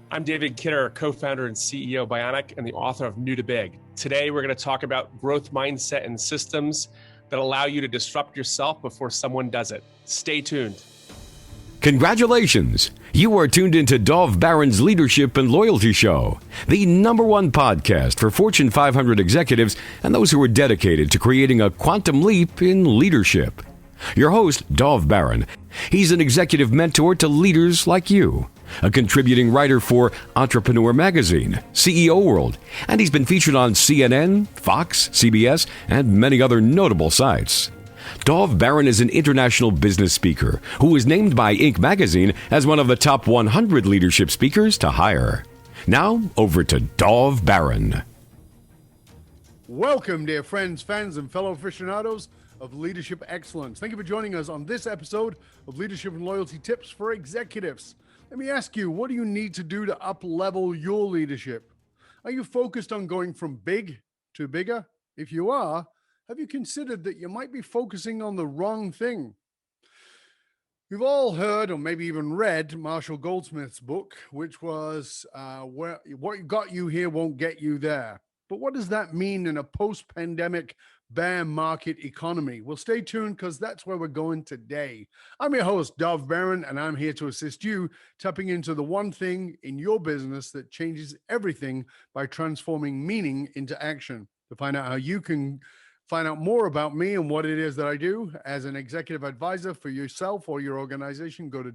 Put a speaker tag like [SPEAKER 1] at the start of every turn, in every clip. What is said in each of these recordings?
[SPEAKER 1] I'm David Kidder, co-founder and CEO of Bionic and the author of New to Big. Today, we're going to talk about growth mindset and systems that allow you to disrupt yourself before someone does it. Stay tuned.
[SPEAKER 2] Congratulations! You are tuned into Dov Baron's Leadership and Loyalty Show, the #1 podcast for Fortune 500 executives and those who are dedicated to creating a quantum leap in leadership. Your host, Dov Baron. He's an executive mentor to leaders like you, a contributing writer for Entrepreneur Magazine, CEO World, and he's been featured on CNN, Fox, CBS, and many other notable sites. Dov Baron is an international business speaker who was named by Inc. magazine as one of the top 100 leadership speakers to hire. Now, over to Dov Baron.
[SPEAKER 3] Welcome, dear friends, fans, and fellow aficionados of Leadership Excellence. Thank you for joining us on this episode of Leadership and Loyalty Tips for Executives. Let me ask you, what do you need to do to up-level your leadership? Are you focused on going from big to bigger? If you are, have you considered that you might be focusing on the wrong thing? We've all heard, or maybe even read, Marshall Goldsmith's book, which was What Got You Here Won't Get You There. But what does that mean in a post-pandemic bear market economy? Well, stay tuned because that's where we're going today. I'm your host, Dov Baron, and I'm here to assist you tapping into the one thing in your business that changes everything by transforming meaning into action. To find out how you can find out more about me and what it is that I do as an executive advisor for yourself or your organization, go to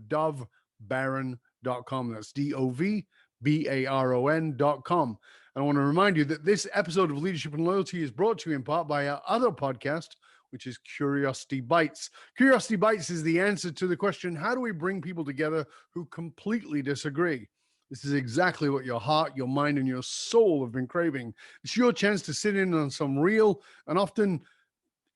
[SPEAKER 3] dovbaron.com. That's DOVBARON.com. I want to remind you that this episode of Leadership and Loyalty is brought to you in part by our other podcast, which is Curiosity Bites. Curiosity Bites is the answer to the question, how do we bring people together who completely disagree? This is exactly what your heart, your mind, and your soul have been craving. It's your chance to sit in on some real and often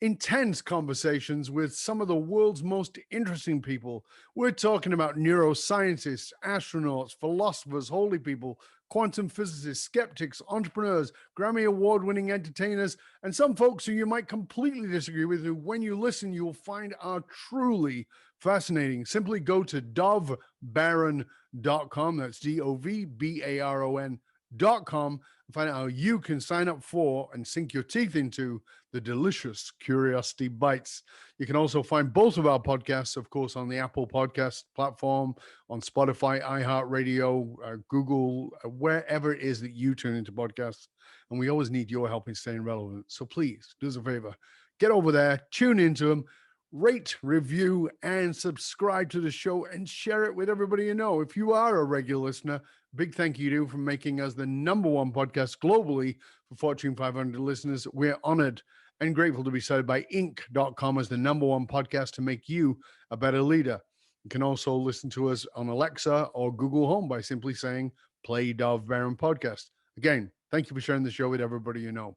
[SPEAKER 3] intense conversations with some of the world's most interesting people. We're talking about neuroscientists, astronauts, philosophers, holy people, quantum physicists, skeptics, entrepreneurs, Grammy award-winning entertainers, and some folks who you might completely disagree with, who when you listen, you'll find are truly fascinating. Simply go to dovbaron.com. That's DOVBARON.com and find out how you can sign up for and sink your teeth into the delicious Curiosity Bites. You can also find both of our podcasts, of course, on the Apple Podcast platform, on Spotify, iHeartRadio, Google, wherever it is that you tune into podcasts. And we always need your help in staying relevant. So please, do us a favor, get over there, tune into them, rate, review, and subscribe to the show and share it with everybody you know. If you are a regular listener, big thank you to you for making us the #1 podcast globally for Fortune 500 listeners. We're honored and grateful to be cited by Inc.com as the #1 podcast to make you a better leader. You can also listen to us on Alexa or Google Home by simply saying, play Dov Baron podcast. Again, thank you for sharing the show with everybody you know.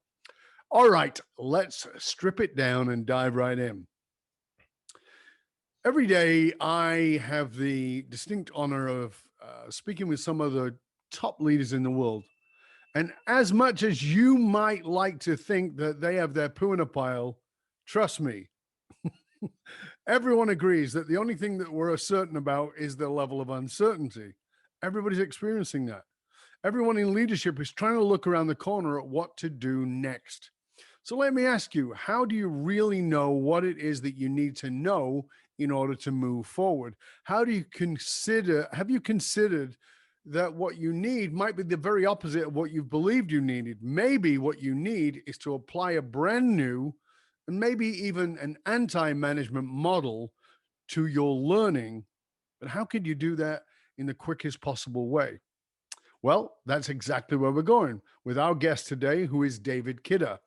[SPEAKER 3] All right, let's strip it down and dive right in. Every day, I have the distinct honor of speaking with some of the top leaders in the world. And as much as you might like to think that they have their poo in a pile, trust me, everyone agrees that the only thing that we're certain about is the level of uncertainty. Everybody's experiencing that. Everyone in leadership is trying to look around the corner at what to do next. So let me ask you, how do you really know what it is that you need to know in order to move forward? Have you considered that what you need might be the very opposite of what you've believed you needed? Maybe what you need is to apply a brand new and maybe even an anti-management model to your learning. But how could you do that in the quickest possible way? Well, that's exactly where we're going with our guest today, who is David Kidder.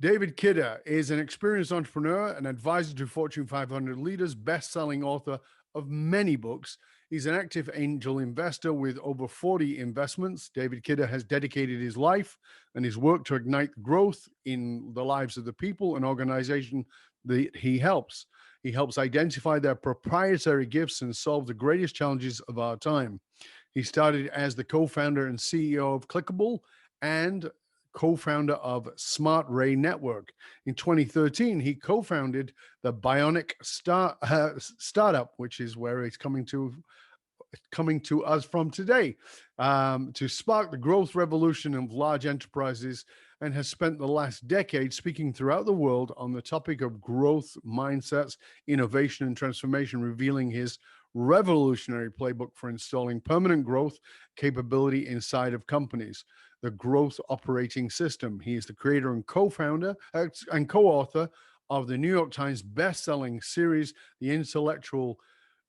[SPEAKER 3] David Kidder is an experienced entrepreneur, an advisor to Fortune 500 leaders, best-selling author of many books. He's an active angel investor with over 40 investments. David Kidder has dedicated his life and his work to ignite growth in the lives of the people and organization that he helps. He helps identify their proprietary gifts and solve the greatest challenges of our time. He started as the co-founder and CEO of Clickable and co-founder of Smart Ray Network. In 2013, he co-founded the Bionic startup, which is where he's coming to coming to us from today, to spark the growth revolution of large enterprises, and has spent the last decade speaking throughout the world on the topic of growth mindsets, innovation, and transformation, revealing his revolutionary playbook for installing permanent growth capability inside of companies, the growth operating system. He is the creator and co-founder and co-author of the New York Times best-selling series, The Intellectual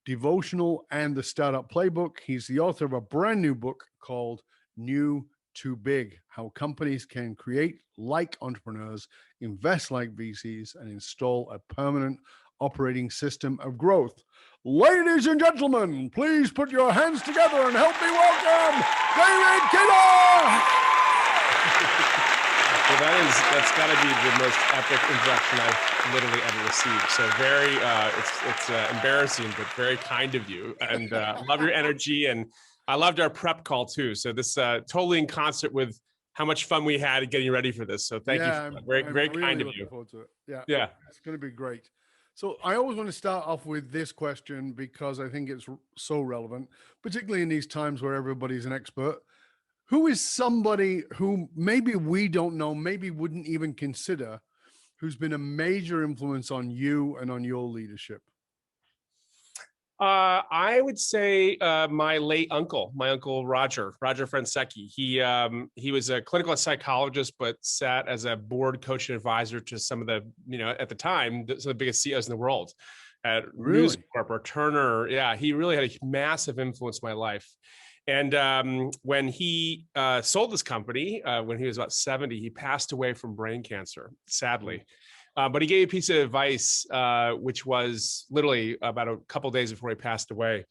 [SPEAKER 3] Devotional and the Startup Playbook. He's the author of a brand new book called New Too Big: How Companies Can Create Like Entrepreneurs, Invest Like VCs, and Install a Permanent Operating System of Growth. Ladies and gentlemen, please put your hands together and help me welcome David Kidder!
[SPEAKER 1] Well, that's got to be the most epic introduction I've literally ever received. So very, it's embarrassing, but very kind of you. And love your energy. And I loved our prep call too. So this totally in concert with how much fun we had getting ready for this. So thank you. For that. Very really kind of you.
[SPEAKER 3] Forward to it. Yeah.
[SPEAKER 1] Yeah.
[SPEAKER 3] It's going to be great. So I always want to start off with this question because I think it's so relevant, particularly in these times where everybody's an expert. Who is somebody who maybe we don't know, maybe wouldn't even consider, who's been a major influence on you and on your leadership?
[SPEAKER 1] I would say my late uncle, Roger Franceki. He was a clinical psychologist, but sat as a board coach and advisor to some of the, at the time, some of the biggest CEOs in the world at News Corp or Turner. Yeah, he really had a massive influence in my life. And when he sold this company, when he was about 70, he passed away from brain cancer, sadly. But he gave a piece of advice, which was literally about a couple of days before he passed away.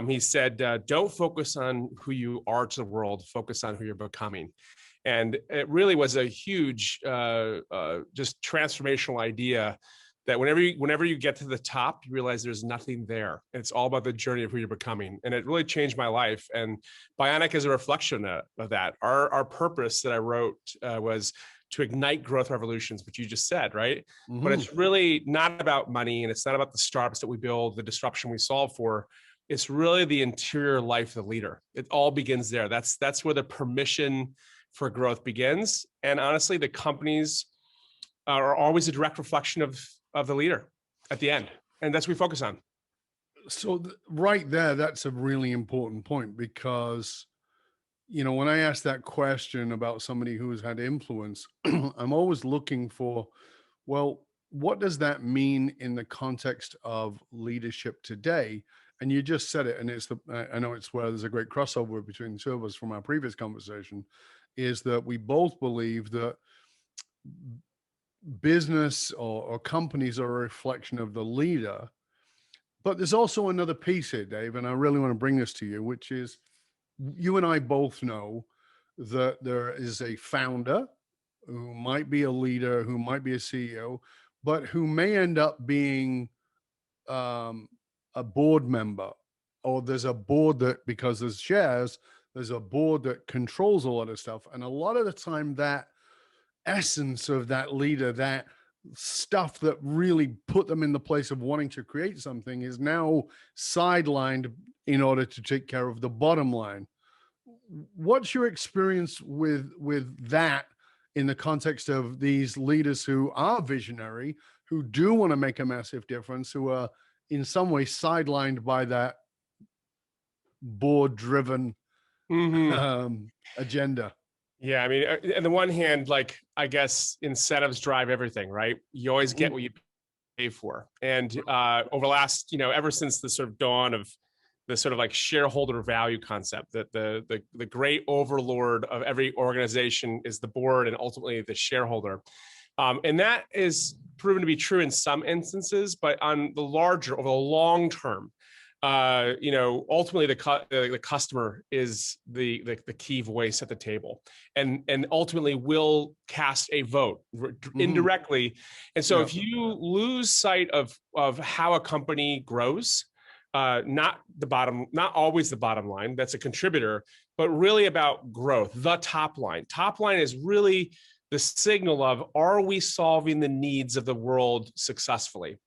[SPEAKER 1] He said, don't focus on who you are to the world, focus on who you're becoming. And it really was a huge, just transformational idea that whenever you get to the top, you realize there's nothing there. And it's all about the journey of who you're becoming. And it really changed my life. And Bionic is a reflection of that. Our purpose that I wrote was to ignite growth revolutions, which you just said, right? Mm-hmm. But it's really not about money, and it's not about the startups that we build, the disruption we solve for. It's really the interior life of the leader. It all begins there. That's where the permission for growth begins. And honestly, the companies are always a direct reflection of the leader at the end. And that's what we focus on.
[SPEAKER 3] So right there, that's a really important point because, when I ask that question about somebody who has had influence, I'm always looking for, well, what does that mean in the context of leadership today? And you just said it, and I know it's where there's a great crossover between the two of us from our previous conversation, is that we both believe that business or companies are a reflection of the leader. But there's also another piece here, Dave, and I really want to bring this to you, which is you and I both know that there is a founder who might be a leader, who might be a CEO, but who may end up being a board member, or there's a board that, because there's shares, there's a board that controls a lot of stuff. And a lot of the time that essence of that leader, that stuff that really put them in the place of wanting to create something, is now sidelined in order to take care of the bottom line. What's your experience with that in the context of these leaders who are visionary, who do want to make a massive difference, who are in some way sidelined by that board-driven agenda?
[SPEAKER 1] Yeah, I mean, on the one hand, like, I guess incentives drive everything, right? You always get what you pay for. And over the last, ever since the sort of dawn of the sort of like shareholder value concept, that the great overlord of every organization is the board and ultimately the shareholder. And that is proven to be true in some instances, but on the larger, over the long term, ultimately the customer is the key voice at the table, and ultimately will cast a vote indirectly. And so if you lose sight of how a company grows, not always the bottom line, that's a contributor, but really about growth, the top line. Top line is really the signal of, are we solving the needs of the world successfully?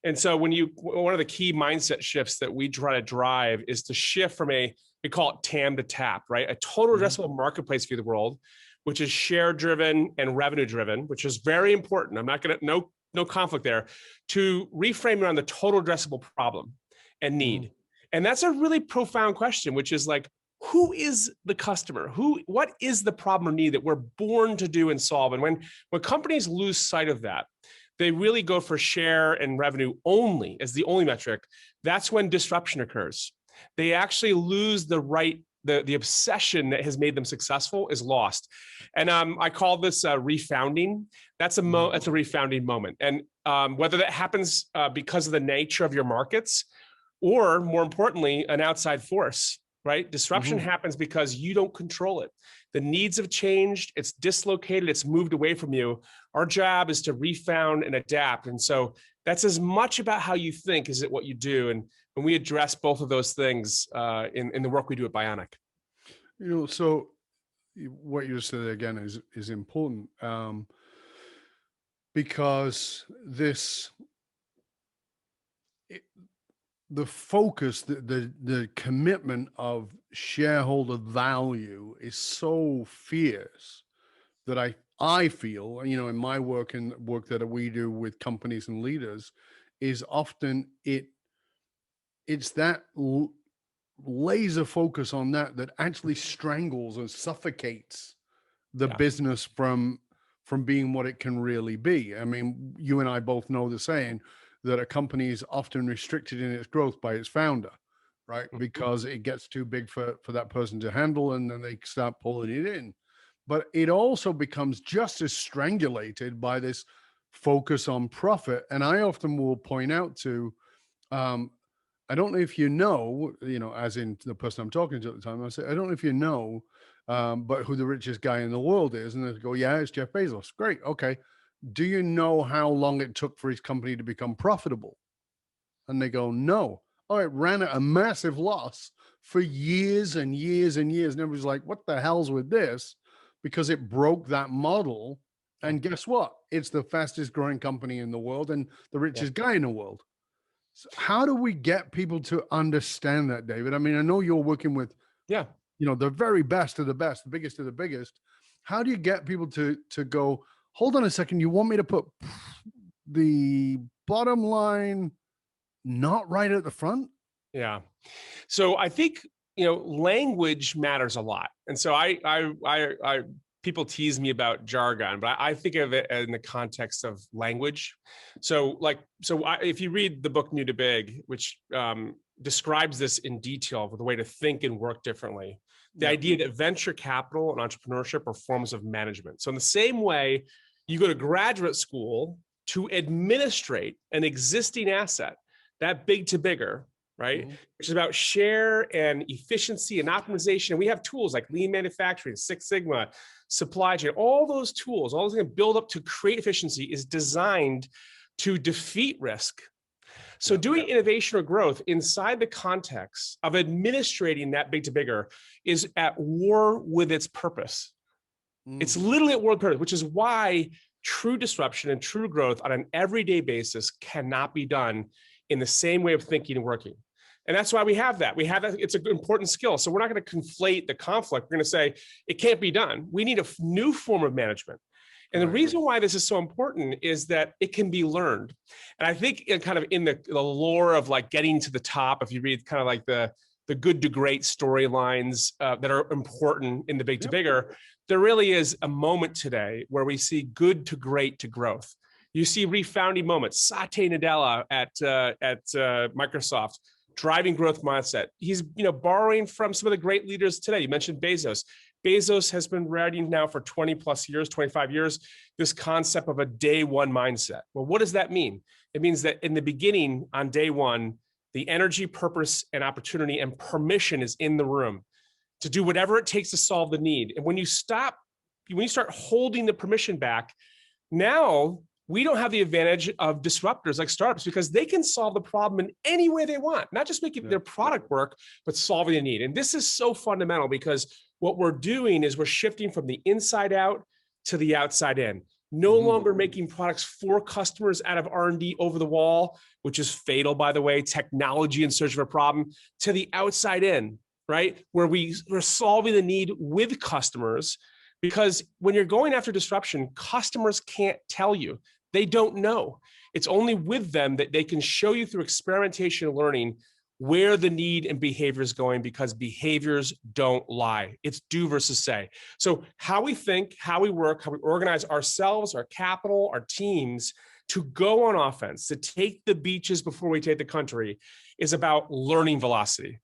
[SPEAKER 1] And so one of the key mindset shifts that we try to drive is to shift from we call it TAM to TAP, right? A total addressable marketplace view of the world, which is share driven and revenue driven, which is very important. I'm not going to, no conflict there, to reframe around the total addressable problem and need. And that's a really profound question, which is like, who is the customer? What is the problem or need that we're born to do and solve? And when companies lose sight of that, they really go for share and revenue only as the only metric. That's when disruption occurs. They actually lose the obsession that has made them successful is lost. And I call this refounding. That's a refounding moment. And whether that happens because of the nature of your markets, or more importantly, an outside force, right? Disruption happens because you don't control it. The needs have changed, it's dislocated, it's moved away from you. Our job is to refound and adapt. And so that's as much about how you think as it what you do. And when we address both of those things in the work we do at Bionic.
[SPEAKER 3] So what you said again is important because the focus, the commitment of shareholder value is so fierce that I feel, in my work and work that we do with companies and leaders, is often it's that laser focus on that actually strangles and suffocates the business from being what it can really be. I mean, you and I both know the saying that a company is often restricted in its growth by its founder, right? Because it gets too big for that person to handle, and then they start pulling it in. But it also becomes just as strangulated by this focus on profit. And I often will point out to, I don't know if you know, as in the person I'm talking to at the time, I say, I don't know if you know, but who the richest guy in the world is. And they go, yeah, it's Jeff Bezos. Great. Okay. Do you know how long it took for his company to become profitable? And they go, no. Oh, it ran at a massive loss for years and years and years. And everybody's like, what the hell's with this? Because it broke that model. And guess what? It's the fastest growing company in the world and the richest guy in the world. So how do we get people to understand that, David? I mean, I know you're working with, the very best of the best, the biggest of the biggest. How do you get people to go, hold on a second, you want me to put the bottom line not right at the front?
[SPEAKER 1] Yeah. So I think, language matters a lot. And so I people tease me about jargon, but I think of it in the context of language. So if you read the book New to Big, which describes this in detail with a way to think and work differently, the idea that venture capital and entrepreneurship are forms of management. So in the same way, you go to graduate school to administrate an existing asset, that big to bigger, right? Which is about share and efficiency and optimization. And we have tools like lean manufacturing, Six Sigma, supply chain, all those tools, all those things that build up to create efficiency is designed to defeat risk. So doing innovation or growth inside the context of administrating that big to bigger is at war with its purpose. It's literally at war with purpose, which is why true disruption and true growth on an everyday basis cannot be done in the same way of thinking and working. And that's why we have that. It's an important skill. So we're not going to conflate the conflict. We're going to say it can't be done. We need a new form of management. And the reason why this is so important is that it can be learned. And I think in the lore of like getting to the top, if you read kind of like the good to great storylines that are important in the big to bigger, there really is a moment today where we see good to great to growth. You see refounding moments. Satya Nadella at Microsoft, driving growth mindset. He's borrowing from some of the great leaders today. You mentioned Bezos. Bezos has been writing now for 20 plus years, 25 years, this concept of a day one mindset. Well, what does that mean? It means that in the beginning, on day one, the energy, purpose, and opportunity and permission is in the room to do whatever it takes to solve the need. And when you start holding the permission back, now we don't have the advantage of disruptors like startups because they can solve the problem in any way they want, not just making their product work, but solving a need. And this is so fundamental because what we're doing is we're shifting from the inside out to the outside in. no longer making products for customers out of R&D over the wall, which is fatal, by the way, technology in search of a problem, to the outside in, right? Where we're solving the need with customers, because when you're going after disruption, customers can't tell you. They don't know. It's only with them that they can show you through experimentation and learning where the need and behavior is going, because behaviors don't lie. It's do versus say. So how we think, how we work, how we organize ourselves, our capital, our teams to go on offense, to take the beaches before we take the country, is about learning velocity.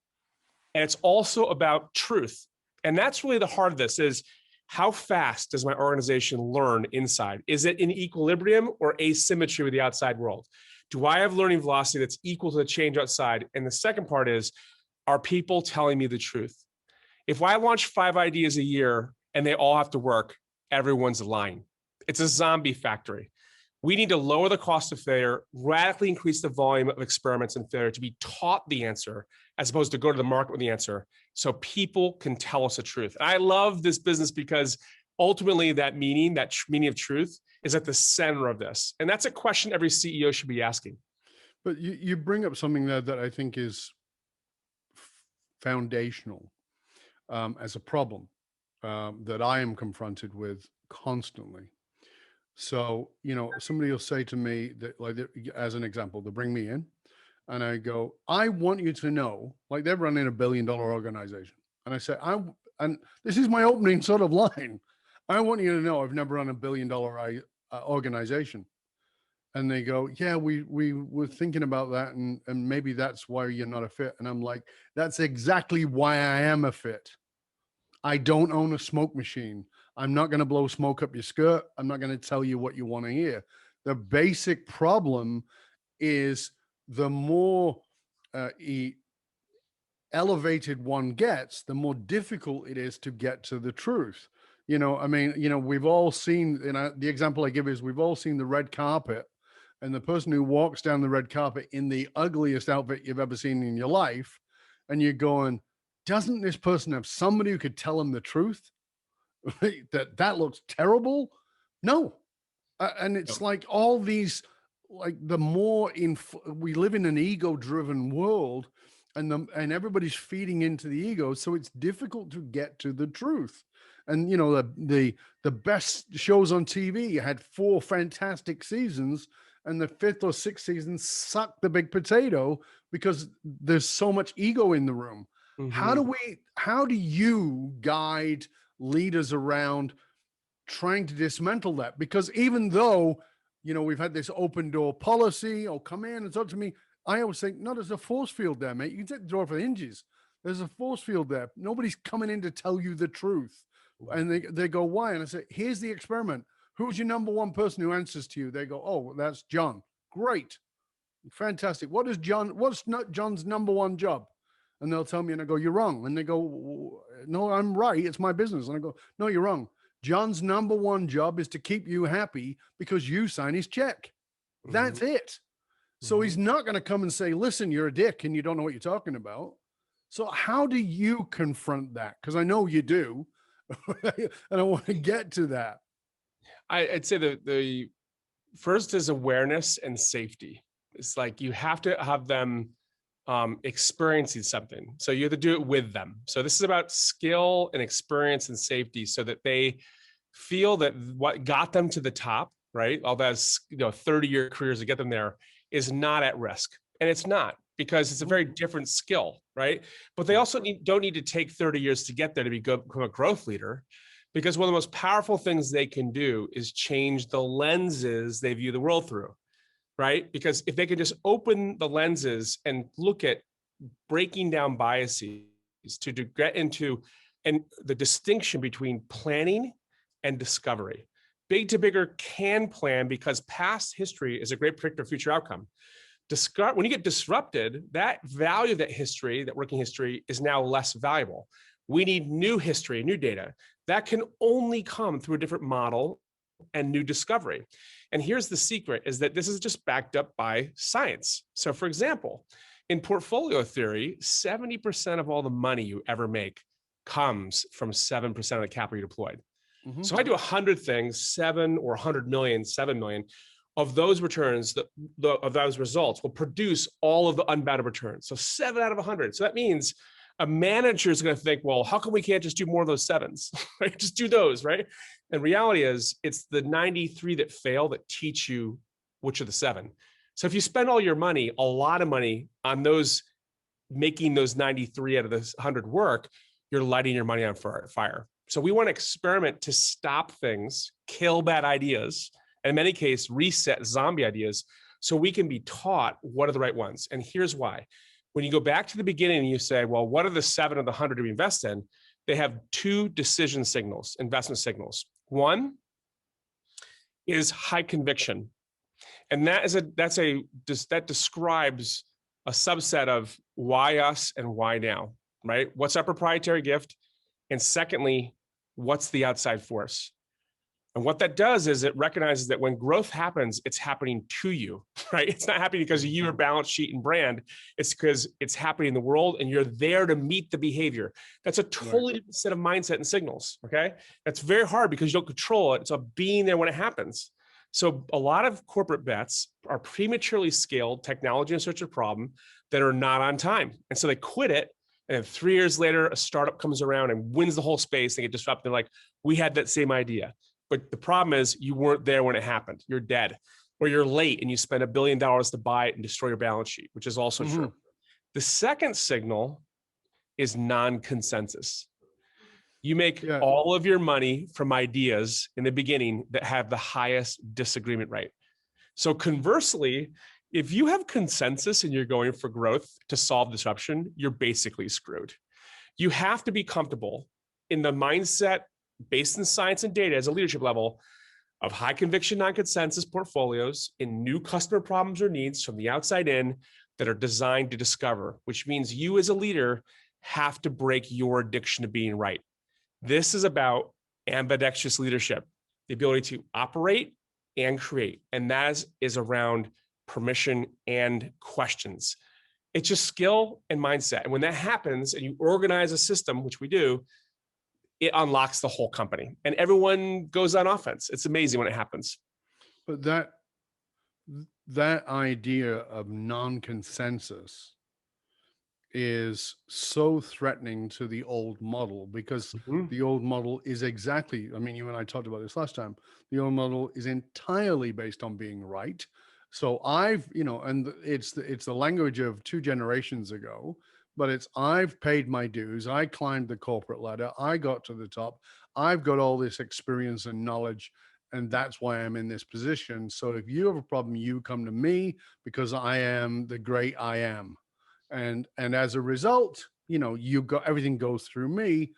[SPEAKER 1] And it's also about truth. And that's really the heart of this, is how fast does my organization learn inside? Is it in equilibrium or asymmetry with the outside world? Do I have learning velocity that's equal to the change outside? And the second part is, are people telling me the truth? If I launch 5 ideas a year and they all have to work, everyone's lying. It's a zombie factory. We need to lower the cost of failure, radically increase the volume of experiments and failure to be taught the answer, as opposed to go to the market with the answer, so people can tell us the truth. And I love this business because ultimately that meaning of truth is at the center of this. And that's a question every CEO should be asking.
[SPEAKER 3] But you bring up something there that I think is foundational as a problem that I am confronted with constantly. So, somebody will say to me that, like, as an example, they'll bring me in and I go, I want you to know, like, they're running $1 billion organization. And I say, and this is my opening sort of line. I want you to know I've never run $1 billion organization. And they go, yeah, we were thinking about that. And maybe that's why you're not a fit. And I'm like, that's exactly why I am a fit. I don't own a smoke machine. I'm not going to blow smoke up your skirt. I'm not going to tell you what you want to hear. The basic problem is the more elevated one gets, the more difficult it is to get to the truth. We've all seen, the example I give is, we've all seen the red carpet, and the person who walks down the red carpet in the ugliest outfit you've ever seen in your life, and you're going, doesn't this person have somebody who could tell them the truth? that looks terrible. No. And it's like all these, like, the more we live in an ego driven world, and everybody's feeding into the ego. So it's difficult to get to the truth. And, the best shows on TV had 4 fantastic seasons, and the 5th or 6th season sucked the big potato because there's so much ego in the room. Mm-hmm. How do you guide leaders around trying to dismantle that? Because even though, we've had this open door policy, come in and talk to me, I always think, no, there's a force field there, mate. You can take the door for the hinges. There's a force field there. Nobody's coming in to tell you the truth. And they go, why? And I say, here's the experiment. Who's your number one person who answers to you? They go, oh, that's John. Great. Fantastic. What's John's number one job? And they'll tell me, and I go, you're wrong. And they go, no, I'm right. It's my business. And I go, no, you're wrong. John's number one job is to keep you happy because you sign his check. Mm-hmm. That's it. So he's not going to come and say, listen, you're a dick and you don't know what you're talking about. So how do you confront that? Because I know you do. And I want to get to that.
[SPEAKER 1] I'd say the first is awareness and safety. It's like you have to have them experiencing something. So you have to do it with them. So this is about skill and experience and safety, so that they feel that what got them to the top, right? All those 30-year careers to get them there is not at risk. And it's not, because it's a very different skill, right? But they also don't need to take 30 years to get there to become a growth leader, because one of the most powerful things they can do is change the lenses they view the world through, right? Because if they can just open the lenses and look at breaking down biases to get into and the distinction between planning and discovery. Big to bigger can plan, because past history is a great predictor of future outcome. When you get disrupted, that value of that history, that working history, is now less valuable. We need new history, new data. That can only come through a different model and new discovery. And here's the secret, is that this is just backed up by science. So for example, in portfolio theory, 70% of all the money you ever make comes from 7% of the capital you deployed. So if I do 100 things, 7 or 100 million, 7 million of those returns, of those results will produce all of the unbounded returns. So 7 out of 100. So that means a manager is going to think, well, how come we can't just do more of those 7s? Right? Just do those, right? And reality is it's the 93 that fail that teach you which are the 7. So if you spend all your money, a lot of money on those, making those 93 out of this 100 work, you're lighting your money on fire. So we want to experiment to stop things, kill bad ideas, and in many cases, reset zombie ideas so we can be taught what are the right ones. And here's why. When you go back to the beginning and you say, well, what are the 7 of the 100 to invest in? They have 2 decision signals, investment signals. One is high conviction. And that describes a subset of why us and why now, right? What's our proprietary gift? And secondly, what's the outside force? And what that does is it recognizes that when growth happens, it's happening to you, right? It's not happening because of your balance sheet and brand. It's because it's happening in the world and you're there to meet the behavior. That's a totally different set of mindset and signals, okay? That's very hard because you don't control it. It's about being there when it happens. So a lot of corporate bets are prematurely scaled technology in search of problem that are not on time. And so they quit it. And 3 years later, a startup comes around and wins the whole space and get disrupted. They're like, we had that same idea. But the problem is you weren't there when it happened. You're dead. Or you're late and you spend $1 billion to buy it and destroy your balance sheet, which is also true. The second signal is non-consensus. You make all of your money from ideas in the beginning that have the highest disagreement rate. So conversely, if you have consensus and you're going for growth to solve disruption, you're basically screwed. You have to be comfortable in the mindset based in science and data as a leadership level of high conviction, non-consensus portfolios in new customer problems or needs from the outside in that are designed to discover, which means you as a leader have to break your addiction to being right. This is about ambidextrous leadership, the ability to operate and create. And that is around permission and questions. It's just skill and mindset. And when that happens and you organize a system, which we do, it unlocks the whole company and everyone goes on offense. It's amazing when it happens.
[SPEAKER 3] But that idea of non-consensus is so threatening to the old model because the old model is exactly, I mean, you and I talked about this last time, the old model is entirely based on being right. So and it's the language of 2 generations ago, but I've paid my dues. I climbed the corporate ladder. I got to the top. I've got all this experience and knowledge, and that's why I'm in this position. So if you have a problem, you come to me because I am the great I am. And as a result, everything goes through me.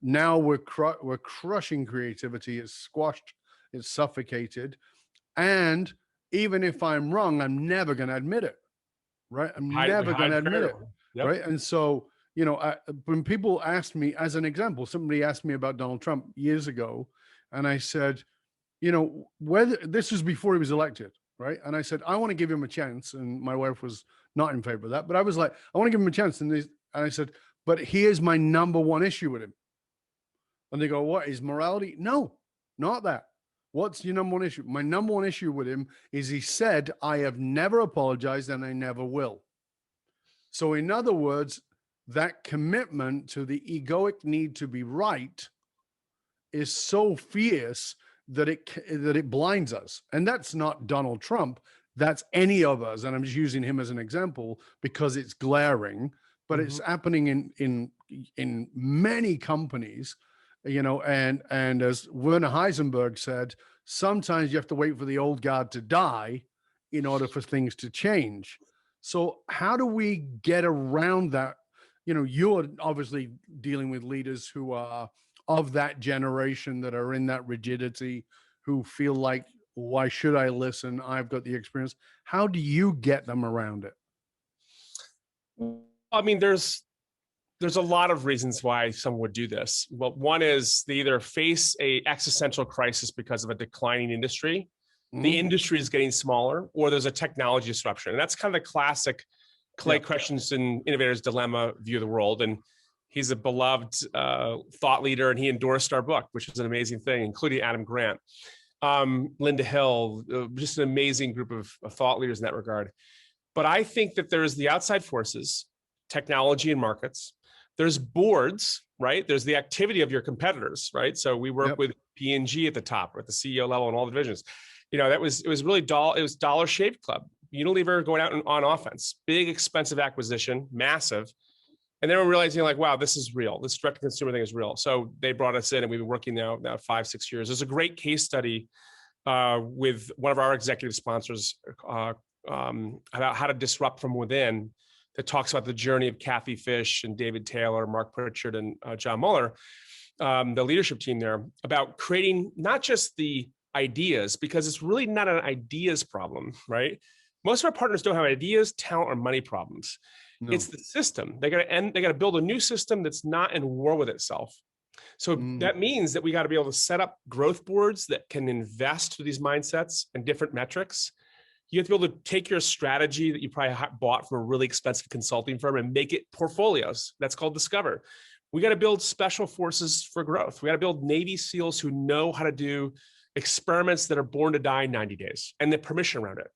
[SPEAKER 3] Now we're crushing creativity. It's squashed. It's suffocated. And even if I'm wrong, I'm never going to admit it. Right? I'm never going to admit it. Yep. Right. And so, when people asked me, as an example, somebody asked me about Donald Trump years ago, and I said, whether this was before he was elected, right? And I said, I want to give him a chance. And my wife was not in favor of that, but I was like, I want to give him a chance. And I said, but here's my number 1 issue with him. And they go, what is morality? No, not that. What's your number 1 issue? My number 1 issue with him is he said, I have never apologized and I never will. So in other words, that commitment to the egoic need to be right is so fierce that it blinds us. And that's not Donald Trump. That's any of us. And I'm just using him as an example because it's glaring, but it's happening in many companies, and as Werner Heisenberg said, sometimes you have to wait for the old guard to die in order for things to change. So how do we get around that? You're obviously dealing with leaders who are of that generation that are in that rigidity, who feel like, why should I listen? I've got the experience. How do you get them around it?
[SPEAKER 1] I mean, there's a lot of reasons why someone would do this. Well, one is they either face a existential crisis because of a declining industry. The industry is getting smaller, or there's a technology disruption. And that's kind of the classic Clay Christensen innovator's dilemma view of the world. And He's a beloved thought leader, and he endorsed our book, which is an amazing thing, including Adam Grant, Linda Hill, just an amazing group of thought leaders in that regard. But I think that there's the outside forces, technology and markets. There's boards, right? There's the activity of your competitors, right? So we work with P&G at the top, or at the CEO level, and all the divisions. You know, it was really Dollar Shave Club, Unilever going out on offense, big expensive acquisition, massive. And then we're realizing, like, wow, this is real. This direct to consumer thing is real. So they brought us in, and we've been working now 5-6 years. There's a great case study with one of our executive sponsors about how to disrupt from within, that talks about the journey of Kathy Fish and David Taylor, Mark Pritchard, and John Mueller, the leadership team there, about creating not just the ideas, because it's really not an ideas problem, right? Most of our partners don't have ideas, talent, or money problems. No. It's the system. They got to build a new system that's not in war with itself. So that means that we got to be able to set up growth boards that can invest through these mindsets and different metrics. You have to be able to take your strategy that you probably bought from a really expensive consulting firm and make it portfolios. That's called Discover. We got to build special forces for growth. We got to build Navy SEALs who know how to do experiments that are born to die in 90 days and the permission around it.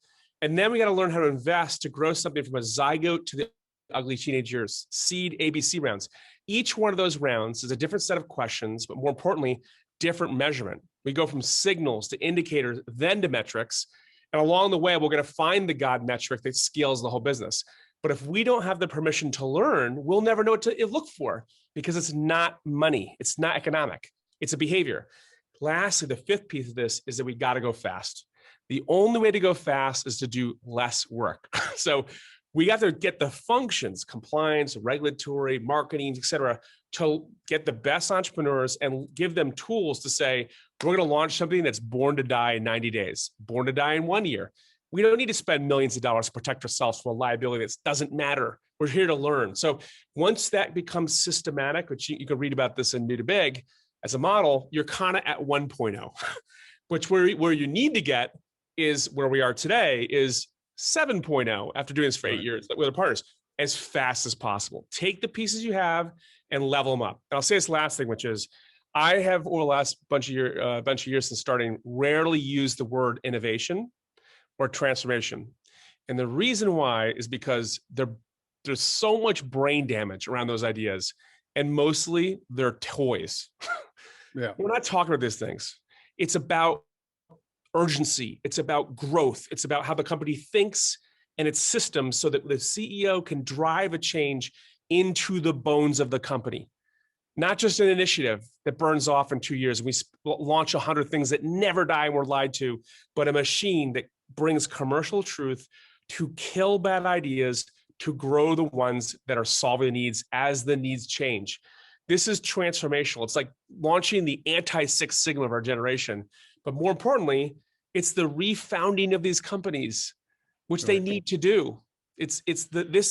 [SPEAKER 1] And then we got to learn how to invest to grow something from a zygote to the ugly teenage years, seed ABC rounds. Each one of those rounds is a different set of questions, but more importantly, different measurement. We go from signals to indicators, then to metrics. And along the way, we're going to find the God metric that scales the whole business. But if we don't have the permission to learn, we'll never know what to look for, because it's not money. It's not economic. It's a behavior. Lastly, the fifth piece of this is that we got to go fast. The only way to go fast is to do less work. So we got to get the functions, compliance, regulatory, marketing, et cetera, to get the best entrepreneurs and give them tools to say, we're going to launch something that's born to die in 90 days, born to die in 1 year. We don't need to spend millions of dollars to protect ourselves from a liability that doesn't matter. We're here to learn. So once that becomes systematic, which you can read about this in New to Big as a model, you're kind of at 1.0, which where you need to get is where we are today is 7.0 after doing this for 8 years with our partners, as fast as possible. Take the pieces you have and level them up. And I'll say this last thing, which is I have, over the last bunch of years since starting, rarely used the word innovation or transformation. And the reason why is because there's so much brain damage around those ideas, and mostly they're toys. Yeah, we're not talking about these things. It's about urgency. It's about growth. It's about how the company thinks and its systems, so that the CEO can drive a change into the bones of the company. Not just an initiative that burns off in 2 years and we launch 100 things that never die and we're lied to, but a machine that brings commercial truth to kill bad ideas, to grow the ones that are solving the needs as the needs change. This is transformational. It's like launching the anti-Six Sigma of our generation. But more importantly, it's the refounding of these companies, which they need to do. This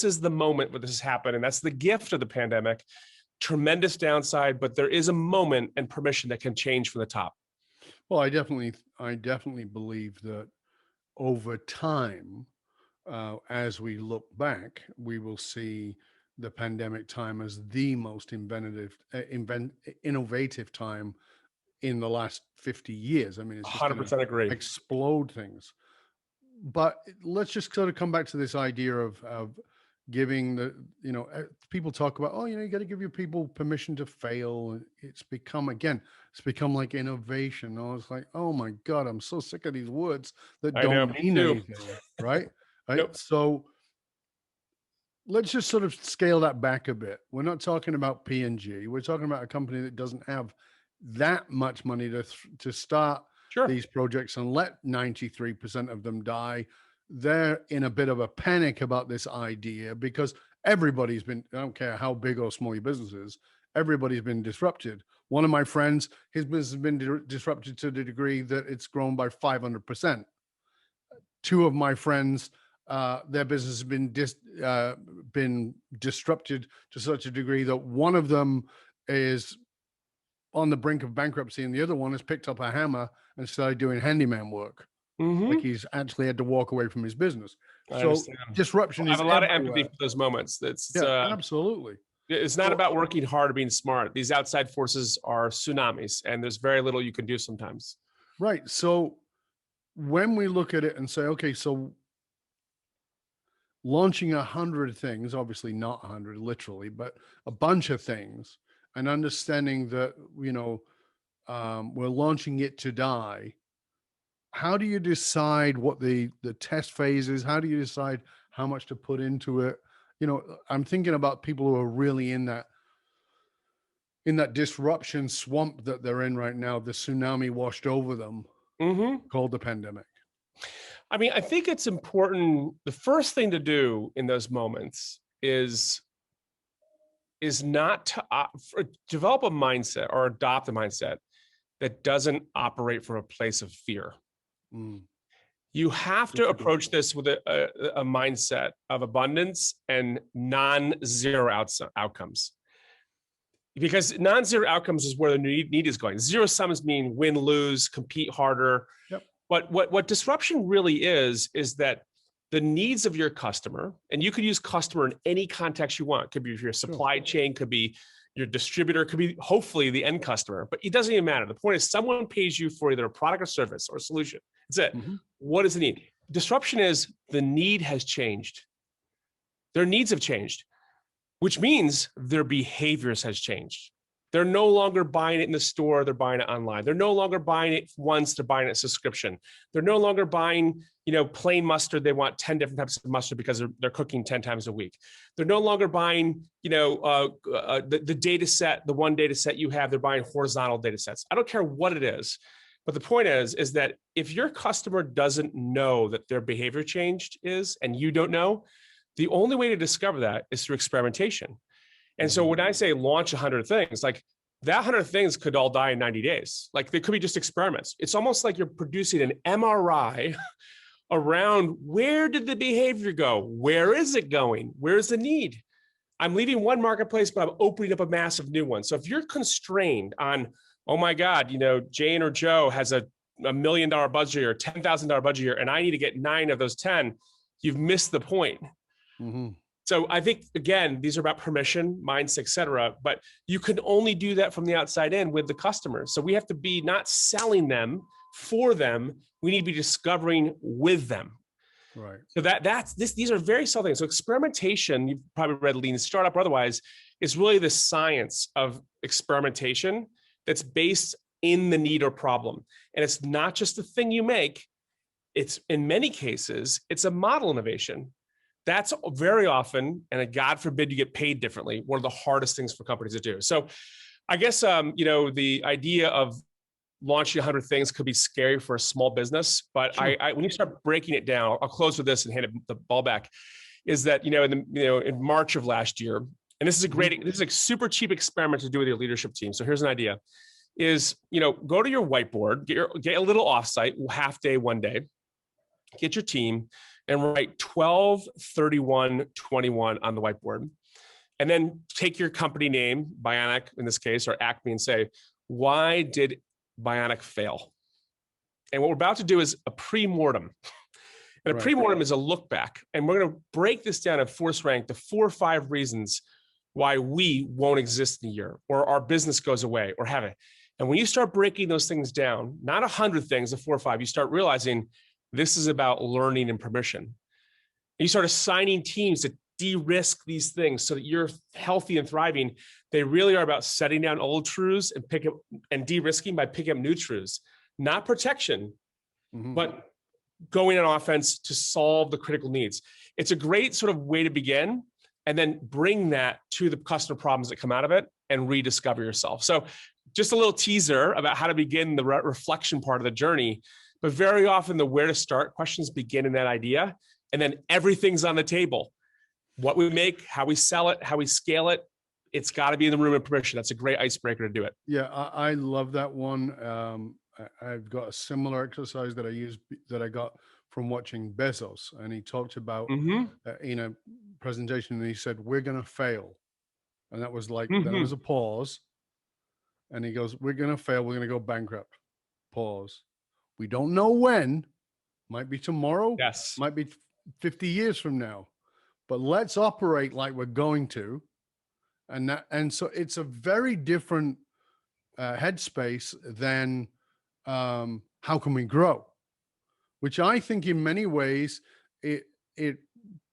[SPEAKER 1] is the moment where this has happened. And that's the gift of the pandemic. Tremendous downside, but there is a moment and permission that can change from the top.
[SPEAKER 3] Well, I definitely believe that over time, as we look back, we will see the pandemic time as the most innovative time in the last 50 years. I mean, it's
[SPEAKER 1] 100% agree.
[SPEAKER 3] Explode things. But let's just sort of come back to this idea of giving people talk about, you got to give your people permission to fail. It's become like innovation. I was like, oh my God, I'm so sick of these words that don't mean anything, right? Nope. So let's just sort of scale that back a bit. We're not talking about P&G. We're talking about a company that doesn't have that much money to start these projects and let 93% of them die. They're in a bit of a panic about this idea because everybody's been, I don't care how big or small your business is, everybody's been disrupted. One of my friends, his business has been disrupted to the degree that it's grown by 500%. Two of my friends, their business has been disrupted to such a degree that one of them is on the brink of bankruptcy and the other one has picked up a hammer and started doing handyman work. Mm-hmm. Like he's actually had to walk away from his business. So disruption is
[SPEAKER 1] I have a lot of empathy for those moments. Absolutely. It's not about working hard or being smart. These outside forces are tsunamis, and there's very little you can do sometimes.
[SPEAKER 3] Right. So when we look at it and say, okay, so launching 100 things, obviously not 100 literally, but a bunch of things, and understanding that, we're launching it to die. How do you decide what the test phase is? How do you decide how much to put into it? I'm thinking about people who are really in that disruption swamp that they're in right now. The tsunami washed over them, called the pandemic.
[SPEAKER 1] I mean, I think it's important. The first thing to do in those moments is not to develop a mindset or adopt a mindset that doesn't operate from a place of fear. You have to approach this with a mindset of abundance and non-zero outcomes. Because non-zero outcomes is where the need is going. Zero sums mean win, lose, compete harder.
[SPEAKER 3] Yep.
[SPEAKER 1] But what disruption really is that the needs of your customer, and you could use customer in any context you want. It could be your supply chain, could be your distributor, could be hopefully the end customer, but it doesn't even matter. The point is someone pays you for either a product or service or a solution. That's it. What is the need? Disruption is the need has changed. Their needs have changed, which means their behaviors has changed. They're no longer buying it in the store, they're buying it online. They're no longer buying it once, they're buying it as a subscription. They're no longer buying, plain mustard. They want 10 different types of mustard because they're cooking 10 times a week. They're no longer buying, the data set, the one data set you have, they're buying horizontal data sets. I don't care what it is. But the point is that if your customer doesn't know that their behavior changed and you don't know, the only way to discover that is through experimentation. And so when I say launch 100 things, like that 100 things could all die in 90 days. Like they could be just experiments. It's almost like you're producing an MRI around where did the behavior go? Where is it going? Where's the need? I'm leaving one marketplace, but I'm opening up a massive new one. So if you're constrained on, oh my God, Jane or Joe has a $1 million budget or $10,000 budget here, and I need to get 9 of those 10, you've missed the point. So I think, again, these are about permission, mindset, et cetera, but you can only do that from the outside in with the customers. So we have to be not selling them for them. We need to be discovering with them.
[SPEAKER 3] Right.
[SPEAKER 1] So these are very subtle things. So experimentation, you've probably read Lean Startup or otherwise, is really the science of experimentation that's based in the need or problem. And it's not just the thing you make. It's in many cases, it's a model innovation. That's very often, and God forbid you get paid differently, one of the hardest things for companies to do. So I guess, the idea of launching 100 things could be scary for a small business, but sure. When you start breaking it down, I'll close with this and hand the ball back, is that, in March of last year, and this is a super cheap experiment to do with your leadership team. So here's an idea is, go to your whiteboard, get a little offsite, half day, one day, get your team and write 12, 31, 21 on the whiteboard. And then take your company name, Bionic in this case, or Acme, and say, why did Bionic fail? And what we're about to do is a pre-mortem. And a pre-mortem is a look back. And we're going to break this down and force rank the 4 or 5 reasons why we won't exist in a year, or our business goes away, or have it. And when you start breaking those things down, not 100 things, the 4 or 5, you start realizing this is about learning and permission. And you start assigning teams to de-risk these things so that you're healthy and thriving. They really are about setting down old truths and de-risking by picking up new truths, not protection, but going on offense to solve the critical needs. It's a great sort of way to begin, and then bring that to the customer problems that come out of it and rediscover yourself. So just a little teaser about how to begin the reflection part of the journey. But very often the where to start questions begin in that idea, and then everything's on the table. What we make, how we sell it, how we scale it, it's got to be in the room of permission. That's a great icebreaker to do it.
[SPEAKER 3] Yeah, I love that one. I've got a similar exercise that I got from watching Bezos, and he talked about in a presentation, and he said, "We're going to fail," and that was like that was a pause, and he goes, "We're going to fail. We're going to go bankrupt." Pause. We don't know when. Might be tomorrow.
[SPEAKER 1] Yes.
[SPEAKER 3] Might be 50 years from now. But let's operate like we're going to, And so it's a very different headspace than how can we grow, which I think in many ways it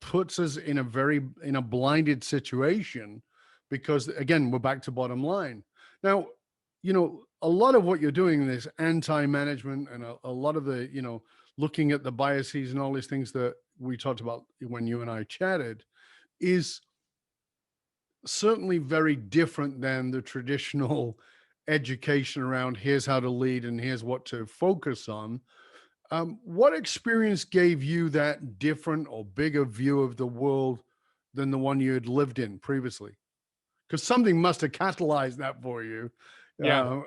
[SPEAKER 3] puts us in a blinded situation, because again, we're back to bottom line. Now, a lot of what you're doing in this anti-management, and a lot of the, looking at the biases and all these things that we talked about when you and I chatted, is certainly very different than the traditional education around here's how to lead and here's what to focus on. What experience gave you that different or bigger view of the world than the one you had lived in previously? Because something must have catalyzed that for you.
[SPEAKER 1] Yeah.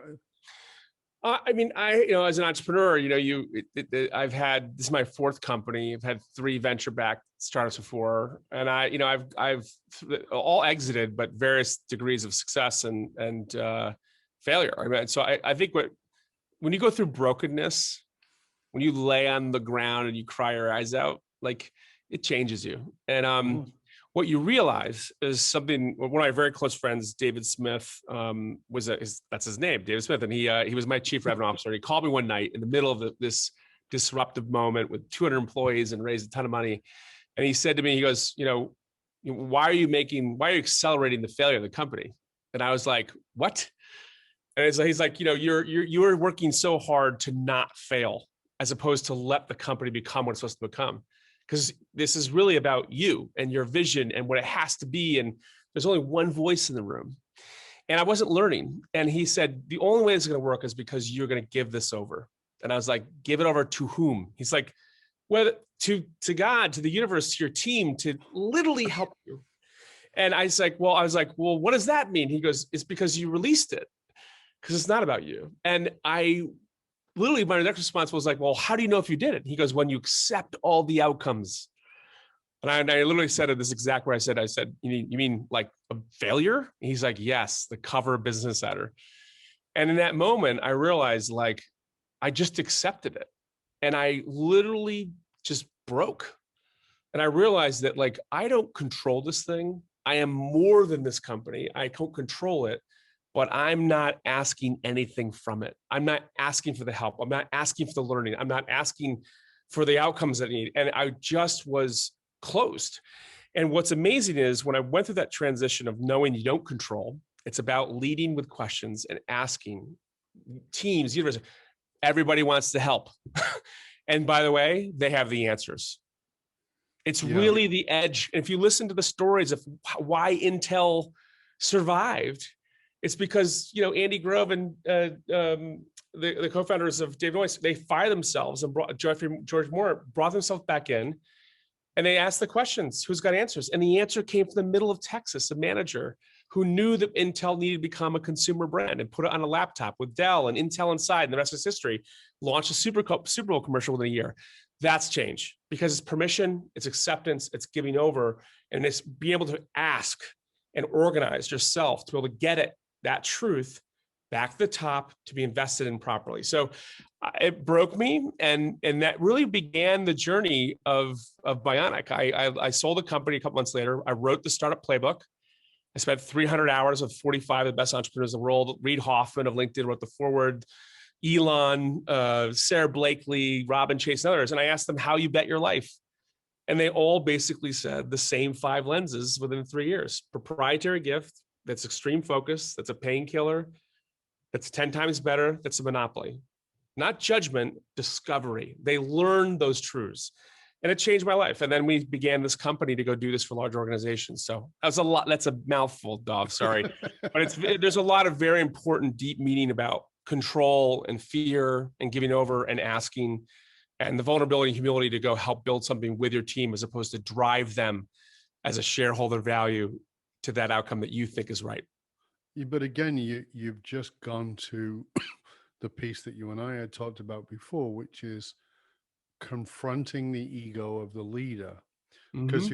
[SPEAKER 3] Uh,
[SPEAKER 1] I mean, as an entrepreneur, I've had, this is my fourth company. I've had 3 venture-backed startups before, and I've all exited, but various degrees of success and failure. I mean, so I think when you go through brokenness, when you lay on the ground and you cry your eyes out, like, it changes you. And what you realize is something. One of my very close friends, David Smith, that's his name, David Smith, and he was my chief revenue officer. He called me one night in the middle of this disruptive moment with 200 employees and raised a ton of money, and he said to me, he goes, why are you accelerating the failure of the company? And I was like, what? And he's like, you're working so hard to not fail, as opposed to let the company become what it's supposed to become. Because this is really about you and your vision and what it has to be. And there's only one voice in the room. And I wasn't learning. And he said, the only way it's going to work is because you're going to give this over. And I was like, give it over to whom? He's like, well, to God, to the universe, to your team, to literally help you. And I was like, well, what does that mean? He goes, it's because you released it, because it's not about you. And literally, my next response was like, well, how do you know if you did it? He goes, when you accept all the outcomes. And I literally said it this exact where I said, you mean like a failure? And he's like, yes, the cover of Business Insider. And in that moment, I realized, like, I just accepted it. And I literally just broke. And I realized that, like, I don't control this thing. I am more than this company. I don't control it. But I'm not asking anything from it. I'm not asking for the help. I'm not asking for the learning. I'm not asking for the outcomes that I need. And I just was closed. And what's amazing is when I went through that transition of knowing you don't control, it's about leading with questions and asking teams, universe, everybody wants to help. And by the way, they have the answers. It's really the edge. And if you listen to the stories of why Intel survived, it's because, Andy Grove and the co-founders of Dave Noyce, they fired themselves and George Moore brought themselves back in, and they asked the questions, who's got answers? And the answer came from the middle of Texas, a manager who knew that Intel needed to become a consumer brand and put it on a laptop with Dell and Intel inside, and the rest is history. Launched a Super Bowl commercial within a year. That's change, because it's permission, it's acceptance, it's giving over, and it's being able to ask and organize yourself to be able to get it, that truth, back to the top, to be invested in properly. So it broke me, and that really began the journey of Bionic. I sold the company a couple months later. I wrote the startup playbook. I spent 300 hours with 45 of the best entrepreneurs in the world. Reid Hoffman of LinkedIn wrote the foreword. Elon, Sarah Blakely, Robin Chase, and others. And I asked them, how you bet your life? And they all basically said the same 5 lenses within 3 years. Proprietary gift, that's extreme focus, that's a painkiller, that's 10 times better, that's a monopoly. Not judgment, discovery. They learned those truths. And it changed my life. And then we began this company to go do this for large organizations. So that's a lot. That's a mouthful, Dov. Sorry. But there's a lot of very important, deep meaning about control and fear and giving over and asking, and the vulnerability and humility to go help build something with your team, as opposed to drive them as a shareholder value to that outcome that you think is right.
[SPEAKER 3] Yeah, but again, you've just gone to the piece that you and I had talked about before, which is confronting the ego of the leader. Because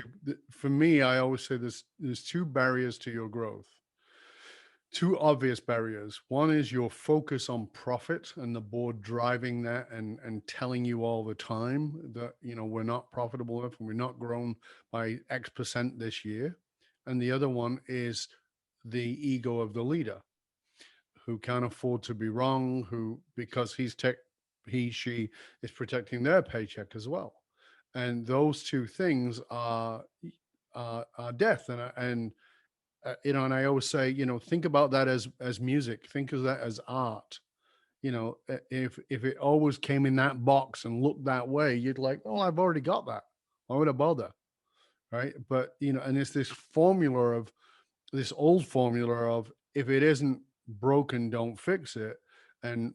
[SPEAKER 3] for me, I always say there's 2 barriers to your growth. 2 obvious barriers. One is your focus on profit and the board driving that and telling you all the time that, we're not profitable enough and we're not grown by X% this year. And the other one is the ego of the leader, who can't afford to be wrong, who, because she is protecting their paycheck as well. And those two things are death. And I always say, think about that as music, think of that as art. If it always came in that box and looked that way, you'd like, oh, I've already got that. Why would I bother? Right. But, and it's this old formula of, if it isn't broken, don't fix it. And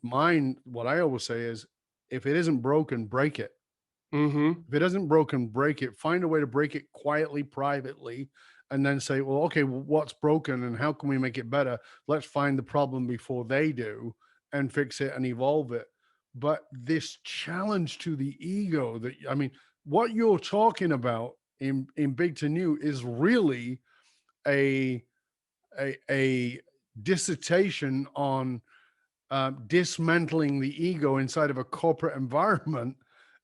[SPEAKER 3] what I always say is, if it isn't broken, break it.
[SPEAKER 1] Mm-hmm.
[SPEAKER 3] If it isn't broken, break it. Find a way to break it quietly, privately, and then say, well, okay, what's broken and how can we make it better? Let's find the problem before they do and fix it and evolve it. But this challenge to the ego, what you're talking about in Big to New is really a dissertation on dismantling the ego inside of a corporate environment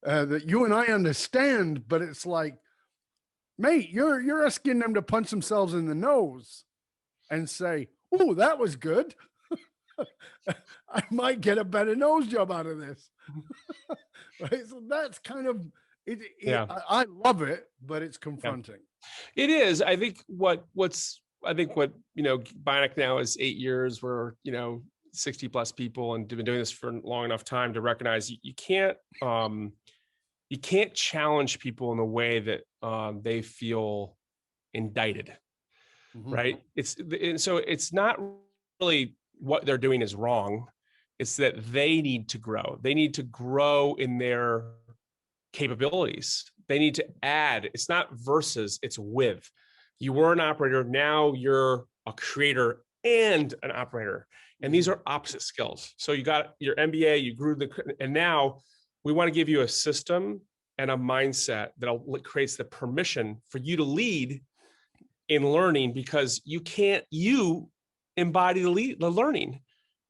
[SPEAKER 3] that you and I understand, but it's like, mate, you're asking them to punch themselves in the nose and say, "Oh, that was good. I might get a better nose job out of this." Right? So that's kind of it.
[SPEAKER 1] Yeah.
[SPEAKER 3] I love it, but it's confronting.
[SPEAKER 1] Yeah. It is. I think what Bionic now is 8 years. We're 60 plus people and been doing this for a long enough time to recognize you can't challenge people in a way that they feel indicted, right? So it's not really what they're doing is wrong. It's that they need to grow. They need to grow in their capabilities. They need to add. It's not versus, it's with. You were an operator, now you're a creator and an operator. And these are opposite skills. So you got your MBA, you grew and now we want to give you a system and a mindset that creates the permission for you to lead in learning, because you embody the learning.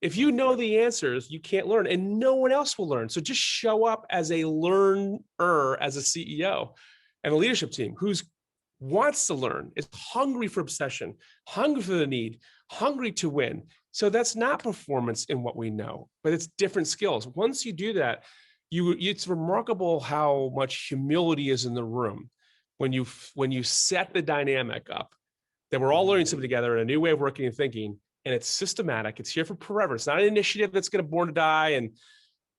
[SPEAKER 1] If you know the answers, you can't learn and no one else will learn. So just show up as a learner, as a CEO and a leadership team who's wants to learn, is hungry for obsession, hungry for the need, hungry to win. So that's not performance in what we know, but it's different skills. Once you do that, it's remarkable how much humility is in the room when you set the dynamic up that we're all learning something together in a new way of working and thinking, and it's systematic. It's here for forever. It's not an initiative that's going to born to die. And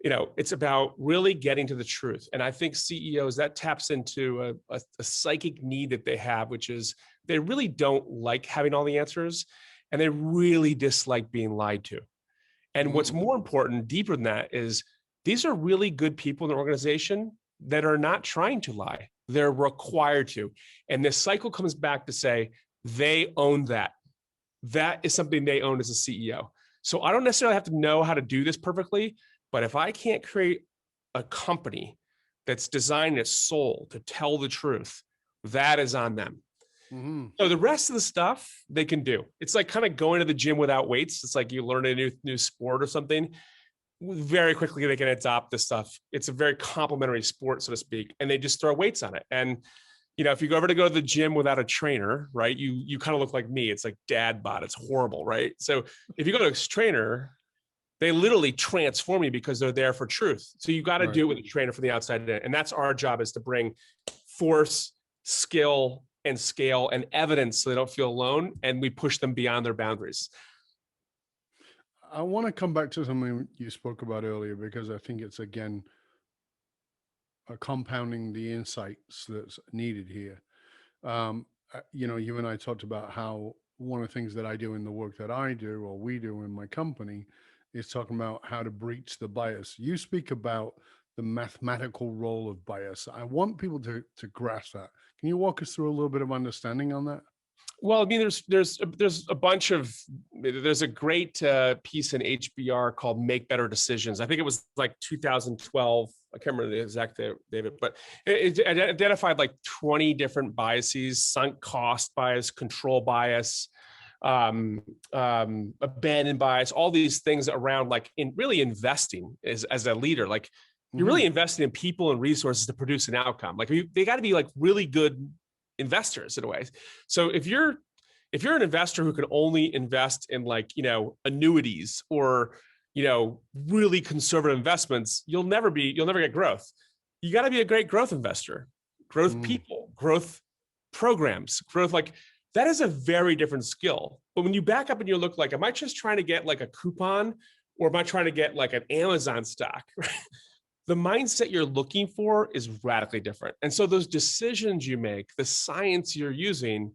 [SPEAKER 1] it's about really getting to the truth. And I think CEOs, that taps into a psychic need that they have, which is they really don't like having all the answers and they really dislike being lied to. And what's more important, deeper than that, is these are really good people in the organization that are not trying to lie. They're required to. And this cycle comes back to say they own that. That is something they own as a CEO. So I don't necessarily have to know how to do this perfectly, but if I can't create a company that's designed its soul to tell the truth, that is on them. So the rest of the stuff they can do. It's like kind of going to the gym without weights. It's like you learn a new sport or something. Very quickly they can adopt this stuff. It's a very complementary sport, so to speak, and they just throw weights on it. And if you go to the gym without a trainer, right, you kind of look like me. It's like dad bod. It's horrible, right? So if you go to a trainer, they literally transform you because they're there for truth. So you got to do it with a trainer from the outside in. And that's our job, is to bring force, skill, and scale and evidence so they don't feel alone. And we push them beyond their boundaries.
[SPEAKER 3] I want to come back to something you spoke about earlier, because I think it's, again, compounding the insights that's needed here. You and I talked about how one of the things that I do in the work that I do, or we do in my company, is talking about how to breach the bias. You speak about the mathematical role of bias. I want people to grasp that. Can you walk us through a little bit of understanding on that?
[SPEAKER 1] Well, I mean, there's a great piece in HBR called "Make Better Decisions." I think it was like 2012. I can't remember the exact David, but it identified like 20 different biases: sunk cost bias, control bias, abandoned bias, all these things around like really investing as a leader. Like you're really investing in people and resources to produce an outcome. Like they got to be like really good investors in a way. So if you're If you're an investor who can only invest in annuities or, really conservative investments, you'll never get growth. You got to be a great growth investor, growth people, growth programs, growth, that is a very different skill. But when you back up and you look am I just trying to get a coupon, or am I trying to get an Amazon stock? The mindset you're looking for is radically different. And so those decisions you make, the science you're using,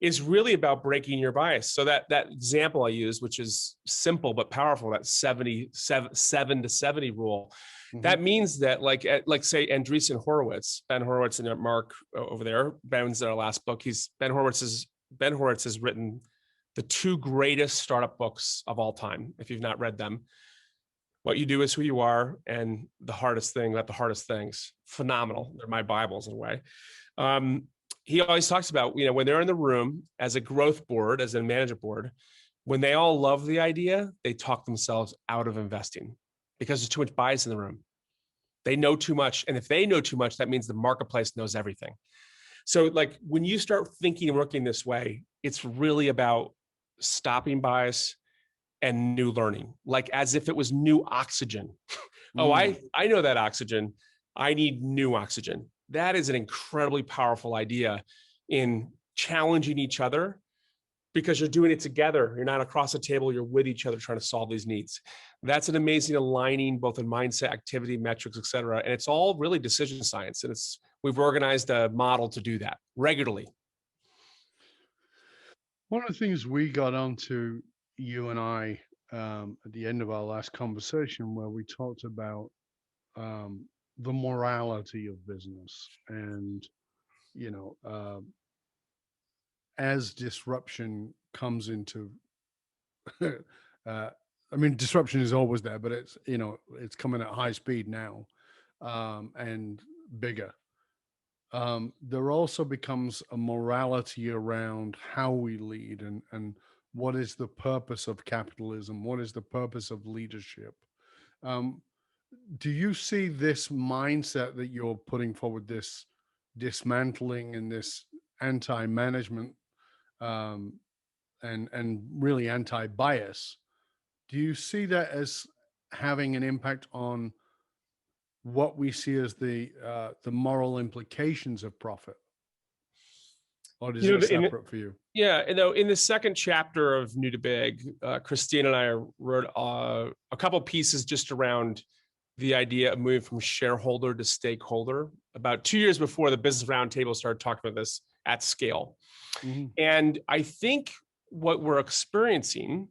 [SPEAKER 1] is really about breaking your bias. So that example I use, which is simple but powerful, that 7 to 70 rule, that means that say Andreessen Horowitz, Ben Horowitz and Mark over there, Ben's our last book. Ben Horowitz has written the 2 greatest startup books of all time. If you've not read them, What You Do Is Who You Are and The Hardest Thing About the Hardest Things. Phenomenal. They're my Bibles in a way. He always talks about, when they're in the room as a growth board, as a management board, when they all love the idea, they talk themselves out of investing because there's too much bias in the room. They know too much. And if they know too much, that means the marketplace knows everything. So when you start thinking and working this way, it's really about stopping bias and new learning, as if it was new oxygen. Oh, I know that oxygen. I need new oxygen. That is an incredibly powerful idea in challenging each other, because you're doing it together. You're not across the table, you're with each other trying to solve these needs. That's an amazing aligning, both in mindset, activity, metrics, et cetera. And it's all really decision science. And we've organized a model to do that regularly.
[SPEAKER 3] One of the things we got onto, you and I, at the end of our last conversation, where we talked about the morality of business, and as disruption comes into disruption is always there, but it's coming at high speed now, and bigger. There also becomes a morality around how we lead, and what is the purpose of capitalism? What is the purpose of leadership? Do you see this mindset that you're putting forward, this dismantling and this anti-management, and really anti-bias? Do you see that as having an impact on what we see as the moral implications of profit, or is it separate for you?
[SPEAKER 1] Yeah, in the second chapter of New to Big, Christine and I wrote a couple pieces just around the idea of moving from shareholder to stakeholder about 2 years before the Business Roundtable started talking about this at scale. And I think what we're experiencing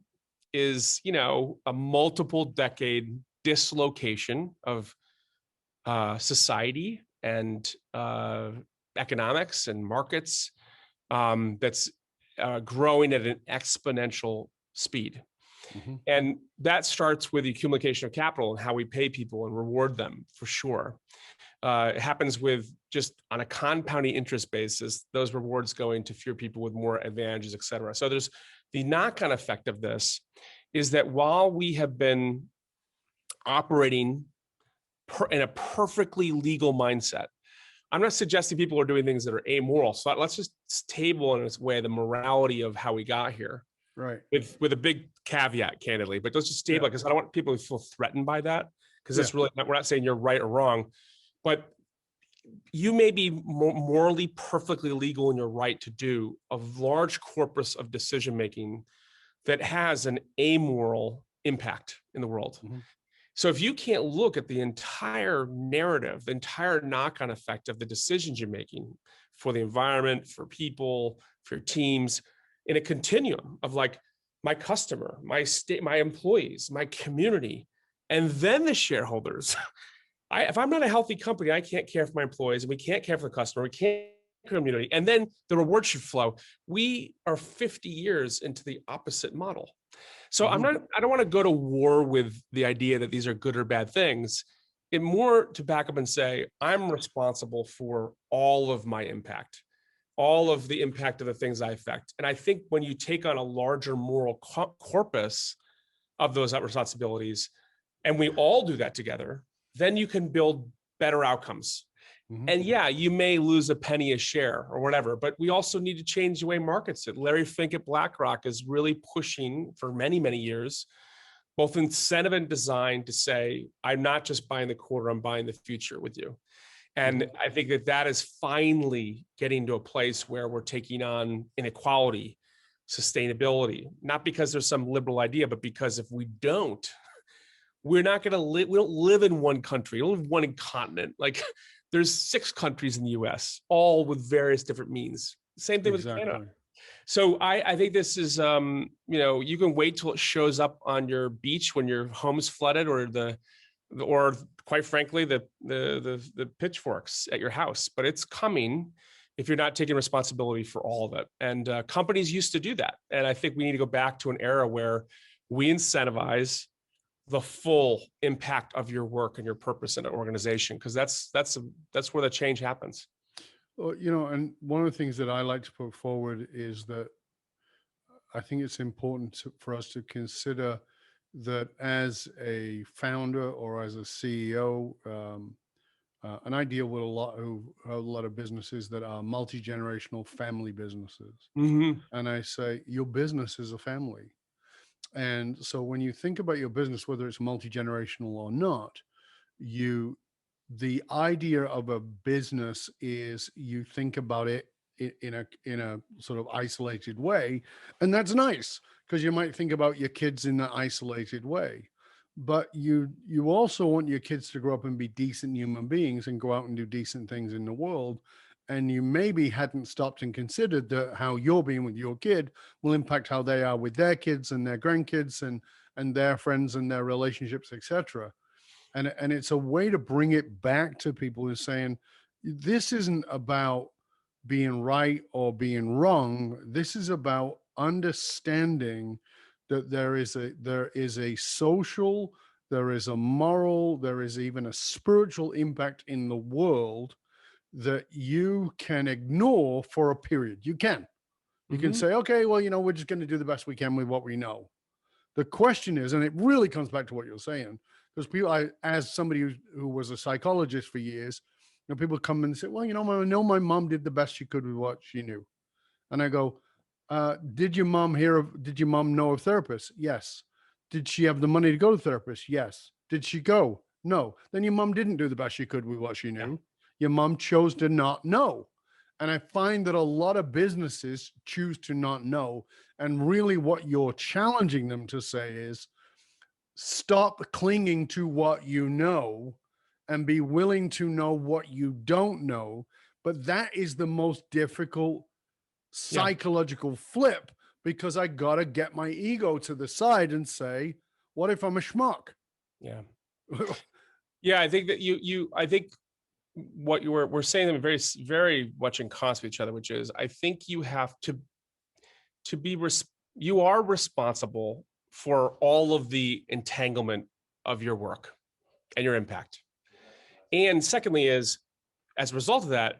[SPEAKER 1] is, a multiple decade dislocation of society and economics and markets that's growing at an exponential speed. And that starts with the accumulation of capital and how we pay people and reward them, for sure. It happens with just on a compounding interest basis, those rewards going to fewer people with more advantages, et cetera. So there's the knock-on effect of this is that while we have been operating in a perfectly legal mindset, I'm not suggesting people are doing things that are amoral. So let's just table in its way the morality of how we got here.
[SPEAKER 3] Right.
[SPEAKER 1] With a big caveat, candidly, but let's just stable because I don't want people to feel threatened by that, because that's really not, we're not saying you're right or wrong, but you may be morally perfectly legal in your right to do a large corpus of decision making that has an amoral impact in the world. So if you can't look at the entire narrative, the entire knock-on effect of the decisions you're making for the environment, for people, for your teams, in a continuum of my customer, my state, my employees, my community, and then the shareholders. If I'm not a healthy company, I can't care for my employees, and we can't care for the customer, we can't care for the community, and then the reward should flow. We are 50 years into the opposite model. So I don't want to go to war with the idea that these are good or bad things. It more to back up and say, I'm responsible for all of my impact, all of the impact of the things I affect. And I think when you take on a larger moral corpus of those responsibilities, and we all do that together, then you can build better outcomes. And yeah, you may lose a penny a share or whatever, but we also need to change the way markets it. Larry Fink at BlackRock is really pushing for many, many years, both incentive and design, to say, I'm not just buying the quarter, I'm buying the future with you. And I think that that is finally getting to a place where we're taking on inequality, sustainability, not because there's some liberal idea, but because if we don't, we're not going to live. We don't live in one country. We don't live in one continent. Like there's 6 countries in the US, all with various different means. Same thing with Canada. So I think this is, you can wait till it shows up on your beach when your home's flooded, or quite frankly, the pitchforks at your house, but it's coming if you're not taking responsibility for all of it. And companies used to do that. And I think we need to go back to an era where we incentivize the full impact of your work and your purpose in an organization, because that's where the change happens.
[SPEAKER 3] Well, and one of the things that I like to put forward is that I think it's important for us to consider that as a founder or as a CEO, and I deal with a lot of businesses that are multi-generational family businesses. And I say, your business is a family. And so when you think about your business, whether it's multi-generational or not, the idea of a business is you think about it in a sort of isolated way. And that's nice, because you might think about your kids in an isolated way. But you also want your kids to grow up and be decent human beings and go out and do decent things in the world. And you maybe hadn't stopped and considered that how you're being with your kid will impact how they are with their kids and their grandkids and their friends and their relationships, etc. And it's a way to bring it back to people who are saying, this isn't about being right or being wrong. This is about understanding that there is a social, there is a moral, there is even a spiritual impact in the world that you can ignore for a period. You can say, okay, well, we're just going to do the best we can with what we know. The question is, and it really comes back to what you're saying, because people, as somebody who was a psychologist for years, people come and say, well, I know my mom did the best she could with what she knew. And I go, did your mom know of therapists? Yes. Did she have the money to go to therapists? Yes. Did she go? No. Then your mom didn't do the best she could with what she knew. Yeah. Your mom chose to not know. And I find that a lot of businesses choose to not know. And really what you're challenging them to say is, stop clinging to what you know and be willing to know what you don't know. But that is the most difficult psychological flip, because I got to get my ego to the side and say, what if I'm a schmuck?
[SPEAKER 1] Yeah. Yeah. I think that I think what we're saying them very, very much in concert with each other, which is, I think you have to be, you are responsible for all of the entanglement of your work and your impact. And secondly is, as a result of that,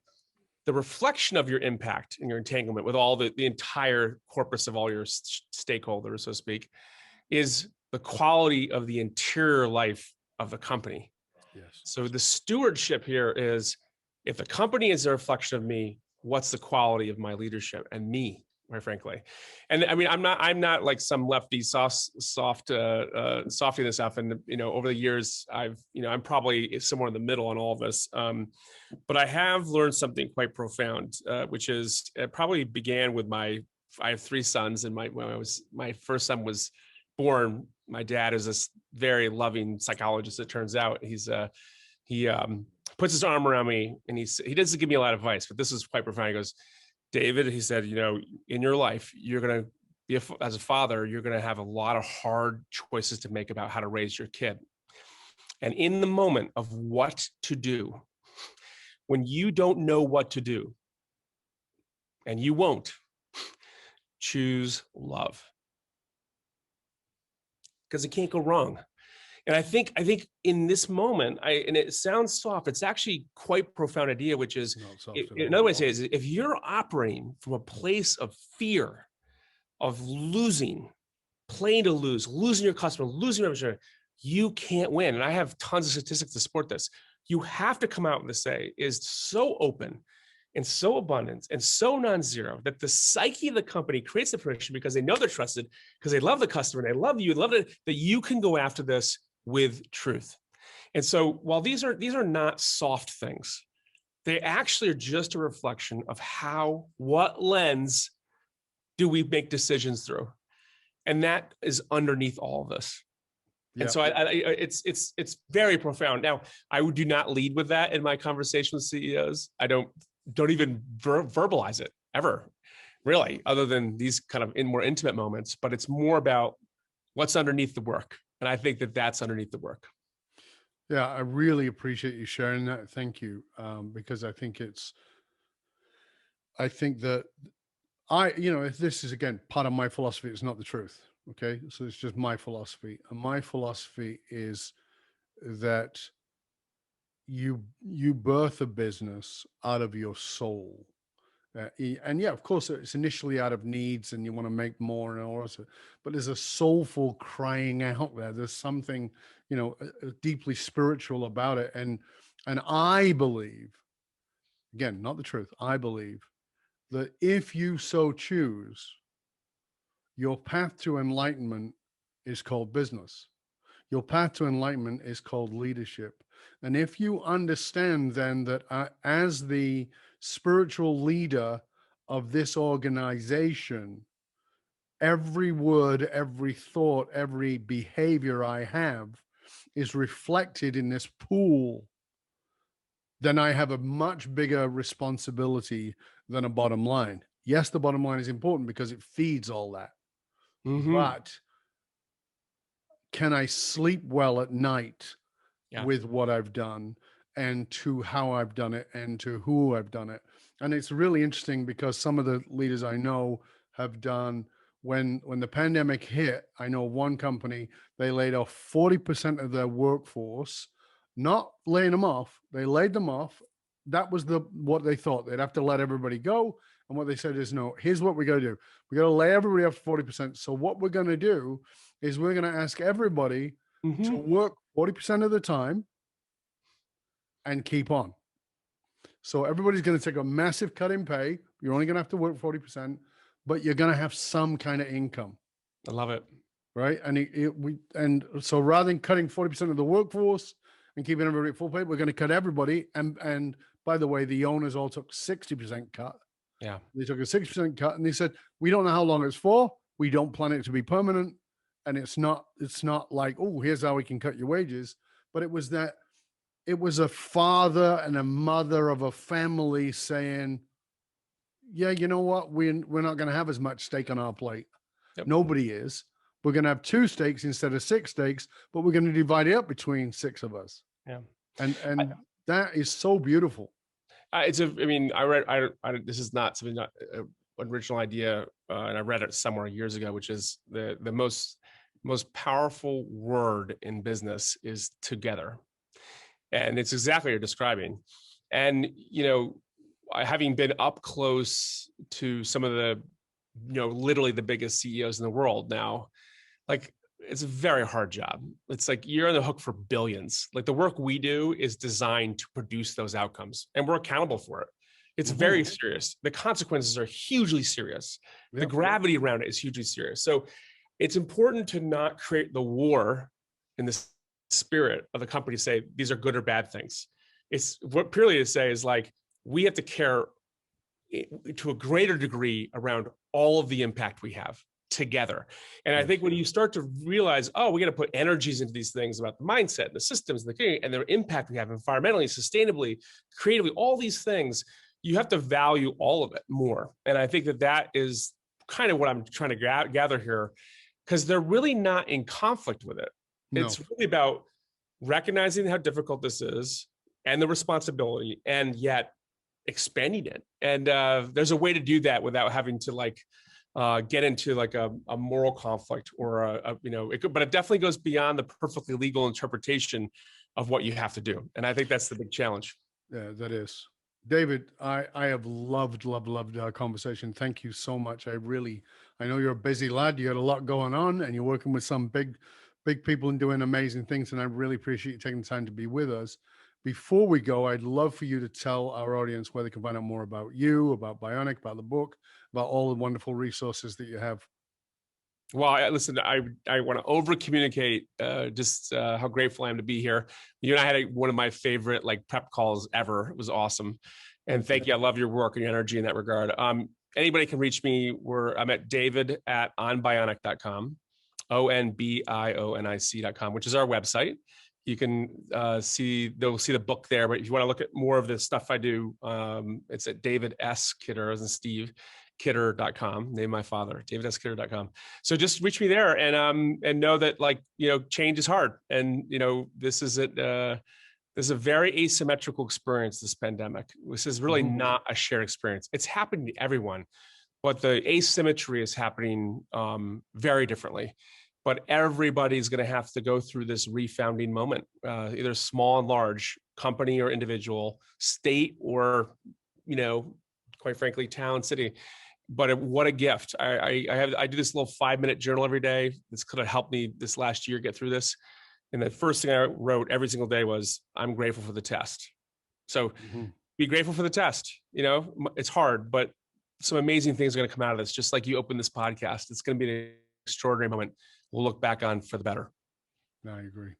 [SPEAKER 1] the reflection of your impact and your entanglement with all the entire corpus of all your stakeholders, so to speak, is the quality of the interior life of the company.
[SPEAKER 3] Yes.
[SPEAKER 1] So the stewardship here is, if the company is a reflection of me, what's the quality of my leadership and me, quite frankly? And I mean, I'm not like some lefty softy and stuff. And over the years, I'm probably somewhere in the middle on all of this. But I have learned something quite profound, which is, it probably began with I have 3 sons, and when my first son was born, my dad is this very loving psychologist. It turns out he puts his arm around me, and he doesn't give me a lot of advice, but this is quite profound. He goes, David, he said, in your life, you're going to be as a father, you're going to have a lot of hard choices to make about how to raise your kid. And in the moment of what to do, when you don't know what to do, and you won't, choose love, because it can't go wrong. And I think in this moment, and it sounds soft, it's actually quite profound idea, which is, another way to say it is, if you're operating from a place of fear, of losing, playing to lose, losing your customer, losing your revenue, you can't win. And I have tons of statistics to support this. you have to come out and say is so open and so abundant and so non-zero that the psyche of the company creates the pressure because they know they're trusted, because they love the customer, and they love you, love it, that you can go after this with truth. And so while these are not soft things, they actually are just a reflection of what lens do we make decisions through? And that is underneath all of this.
[SPEAKER 3] Yeah.
[SPEAKER 1] And so it's very profound. Now, I do not lead with that in my conversation with CEOs. I don't even verbalize it ever, really, other than these kind of more intimate moments. But it's more about what's underneath the work. And I think that that's underneath the work.
[SPEAKER 3] Yeah, I really appreciate you sharing that. Thank you. Because I think that if this is, again, part of my philosophy, it's not the truth. Okay. So it's just my philosophy. And my philosophy is that you birth a business out of your soul. And yeah, of course, it's initially out of needs and you want to make more and all that, but there's a soulful crying out there. There's something, deeply spiritual about it. And I believe, again, not the truth, I believe that if you so choose, your path to enlightenment is called business. Your path to enlightenment is called leadership. And if you understand then that as the spiritual leader of this organization, every word, every thought, every behavior I have is reflected in this pool, then I have a much bigger responsibility than a bottom line. Yes, the bottom line is important because it feeds all that.
[SPEAKER 1] Mm-hmm.
[SPEAKER 3] But can I sleep well at night with what I've done and to how I've done it and to who I've done it? And it's really interesting because some of the leaders I know have done, when the pandemic hit, I know one company, they laid off 40% of their workforce, not laying them off. They laid them off. That was what they thought. They'd have to let everybody go. And what they said is, no, here's what we got to do. We got to lay everybody off 40%. So what we're going to do is we're going to ask everybody to work 40% of the time and keep on. So everybody's going to take a massive cut in pay. You're only going to have to work 40%, but you're going to have some kind of income.
[SPEAKER 1] I love it.
[SPEAKER 3] Right. And so rather than cutting 40% of the workforce and keeping everybody at full pay, we're going to cut everybody. And by the way, the owners all took 60% cut.
[SPEAKER 1] Yeah.
[SPEAKER 3] They took a 60% cut and they said, we don't know how long it's for. We don't plan it to be permanent. And it's not like, oh, here's how we can cut your wages. But it was a father and a mother of a family saying, yeah, you know what? We're not going to have as much steak on our plate. Yep. Nobody is. We're going to have 2 steaks instead of 6 steaks, but we're going to divide it up between 6 of us.
[SPEAKER 1] Yeah.
[SPEAKER 3] And that is so beautiful.
[SPEAKER 1] I read, this is not something, not an original idea. And I read it somewhere years ago, which is the most powerful word in business is together. And it's exactly what you're describing. And, having been up close to some of the, literally the biggest CEOs in the world now, like, it's a very hard job. It's like you're on the hook for billions. Like, the work we do is designed to produce those outcomes, and we're accountable for it. It's very serious. The consequences are hugely serious. Yep. The gravity around it is hugely serious. So it's important to not create the war in the spirit of the company to say these are good or bad things. It's what purely to say is like, we have to care to a greater degree around all of the impact we have together. And I think when you start to realize, oh, we got to put energies into these things about the mindset, the systems, and the community, and their impact we have environmentally, sustainably, creatively, all these things, you have to value all of it more. And I think that is kind of what I'm trying to gather here, because they're really not in conflict with it. No. It's really about recognizing how difficult this is and the responsibility, and yet expanding it. And there's a way to do that without having to get into like a moral conflict or but it definitely goes beyond the perfectly legal interpretation of what you have to do. And I think that's the big challenge.
[SPEAKER 3] Yeah, that is. David, I have loved our conversation. Thank you so much. I know you're a busy lad. You got a lot going on and you're working with some big people and doing amazing things. And I really appreciate you taking the time to be with us. Before we go, I'd love for you to tell our audience where they can find out more about you, about Bionic, about the book, about all the wonderful resources that you have.
[SPEAKER 1] Well, listen, I want to over communicate just how grateful I am to be here. You and I had one of my favorite like prep calls ever. It was awesome. And thank you. I love your work and your energy in that regard. Anybody can reach me. I'm at david@onbionic.com, onbionic.com, which is our website. You can they'll see the book there, but if you want to look at more of the stuff I do, it's at David S. Kidder, as in Steve, Kidder.com, name my father, davidskidder.com. So just reach me there and know that, like, change is hard. And, this is a very asymmetrical experience, this pandemic. This is really not a shared experience. It's happening to everyone, but the asymmetry is happening very differently. But everybody's going to have to go through this refounding moment, either small and large, company or individual, state or, quite frankly, town, city. But what a gift. I do this little 5-minute journal every day. This could have helped me this last year get through this. And the first thing I wrote every single day was, I'm grateful for the test. So be grateful for the test. It's hard, but some amazing things are going to come out of this. Just like you opened this podcast, it's going to be an extraordinary moment we'll look back on for the better.
[SPEAKER 3] I agree.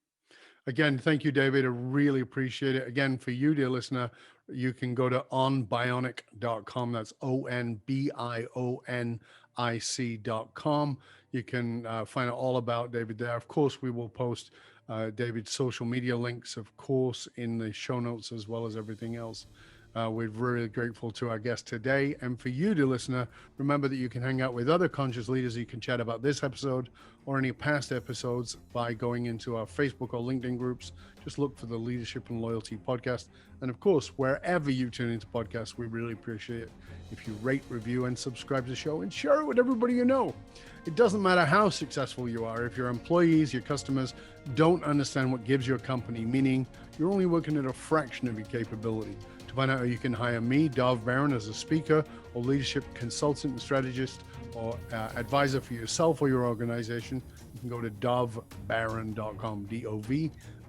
[SPEAKER 3] Again, thank you, David. I really appreciate it. Again, for you, dear listener, you can go to onbionic.com. That's onbionic.com. You can find out all about David there. Of course, we will post David's social media links, of course, in the show notes, as well as everything else. We're really grateful to our guest today. And for you, dear listener, remember that you can hang out with other conscious leaders. You can chat about this episode or any past episodes by going into our Facebook or LinkedIn groups. Just look for the Leadership and Loyalty podcast. And of course, wherever you tune into podcasts, we really appreciate it if you rate, review, and subscribe to the show and share it with everybody you know. It doesn't matter how successful you are. If your employees, your customers don't understand what gives your company meaning, you're only working at a fraction of your capability. To find out how you can hire me, Dov Baron, as a speaker or leadership consultant and strategist or advisor for yourself or your organization, you can go to dovbaron.com,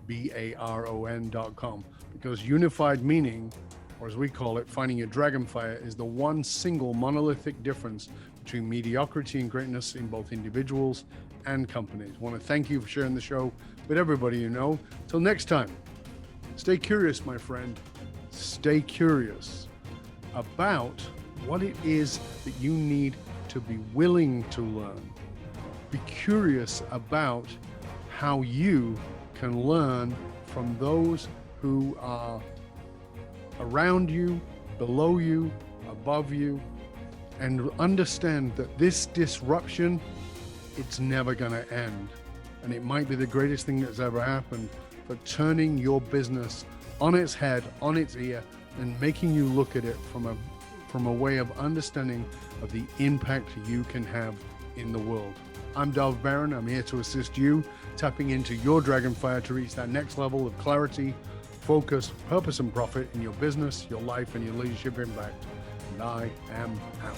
[SPEAKER 3] DOVBARON.com, because unified meaning, or as we call it, finding your dragonfire, is the one single monolithic difference between mediocrity and greatness in both individuals and companies. I want to thank you for sharing the show with everybody you know. Till next time, stay curious, my friend. Stay curious about what it is that you need to be willing to learn. Be curious about how you can learn from those who are around you, below you, above you, and understand that this disruption, it's never going to end. And it might be the greatest thing that's ever happened for turning your business on its head, on its ear, and making you look at it from a way of understanding of the impact you can have in the world. I'm Dov Baron. I'm here to assist you tapping into your dragonfire to reach that next level of clarity, focus, purpose, and profit in your business, your life, and your leadership impact. And I am out.